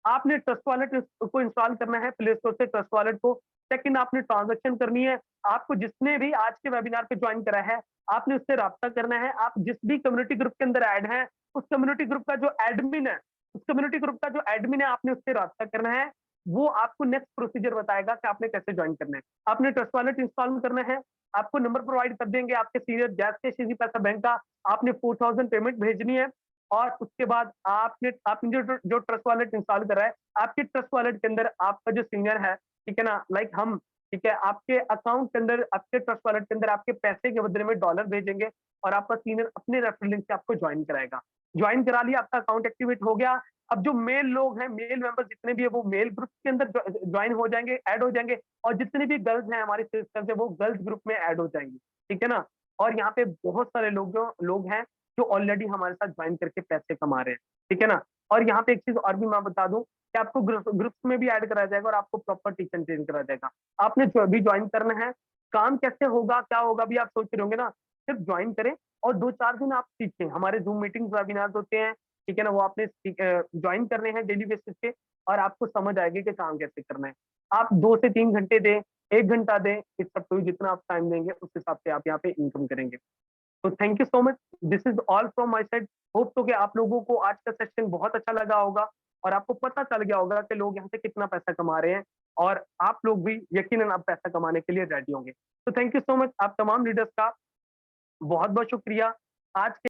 आपने ट्रस्ट वॉलेट को इंस्टॉल करना है प्ले स्टोर से, ट्रस्ट वॉलेट को। सेकंड, आपने ट्रांजैक्शन करनी है। आपको जिसने भी आज के वेबिनार पे ज्वाइन करा है, आपने उससे राब्ता करना है। आप जिस भी कम्युनिटी ग्रुप के अंदर ऐड हैं, उस कम्युनिटी ग्रुप का जो एडमिन है, उस कम्युनिटी ग्रुप का जो एडमिन है, आपने उससे राब्ता करना है। वो आपको नेक्स्ट प्रोसीजर बताएगा कि आपने कैसे ज्वाइन करना है। आपने ट्रस्ट वॉलेट इंस्टॉल करना है, आपको नंबर प्रोवाइड कर देंगे आपके सीनियर जैस के सीधी पैसा बैंक का। आपने 4000 पेमेंट भेजनी है, और उसके बाद आपने आपने जो ट्रस्ट वॉलेट इंस्टॉल करा है, आपके ट्रस्ट वॉलेट के अंदर आपका जो सीनियर है, ठीक है ना, लाइक हम, ठीक है, आपके अकाउंट के अंदर, आपके ट्रस्ट वॉलेट के अंदर आपके पैसे के बदले में डॉलर भेजेंगे, और आपका सीनियर अपने रेफरल लिंक से आपको ज्वाइन कराएगा। ज्वाइन करा लिया, आपका अकाउंट एक्टिवेट हो गया। अब जो मेल लोग हैं, मेल मेंबर जितने भी है, वो मेल ग्रुप के अंदर ज्वाइन हो जाएंगे, ऐड हो जाएंगे, और जितने भी गर्ल्स हैं हमारे सिस्टर से, वो गर्ल्स ग्रुप में ऐड हो जाएंगी, ठीक है ना। और यहाँ पे बहुत सारे लोग हैं जो ऑलरेडी हमारे साथ ज्वाइन करके पैसे कमा रहे हैं, ठीक है ना। और यहाँ पे एक चीज और भी मैं बता दूं कि आपको ग्रुप्स में भी ऐड कराया जाएगा, और आपको प्रॉपर टीच एंड ट्रेन कराया जाएगा। आपने जो भी ज्वाइन करना है, काम कैसे होगा, क्या होगा, भी आप सोच रहे होंगे ना। सिर्फ ज्वाइन करें और 2-4 दिन आप सीखें। हमारे जूम मीटिंग्स वेबिनार्स होते हैं, ठीक है ना, वो आपने ज्वाइन करने हैं डेली बेसिस पे, और आपको समझ आएगी कि काम कैसे करना है। आप 2 से 3 घंटे दें, 1 घंटा दें, इस सब को जितना आप टाइम देंगे उस हिसाब से आप यहाँ पे इनकम करेंगे। तो thank you so much, this is all from my side. Hope तो कि आप लोगों को आज का सेशन बहुत अच्छा लगा होगा, और आपको पता चल गया होगा कि लोग यहाँ से कितना पैसा कमा रहे हैं, और आप लोग भी यकीनन आप पैसा कमाने के लिए रेडी होंगे। तो थैंक यू सो मच, आप तमाम लीडर्स का बहुत बहुत शुक्रिया। आज के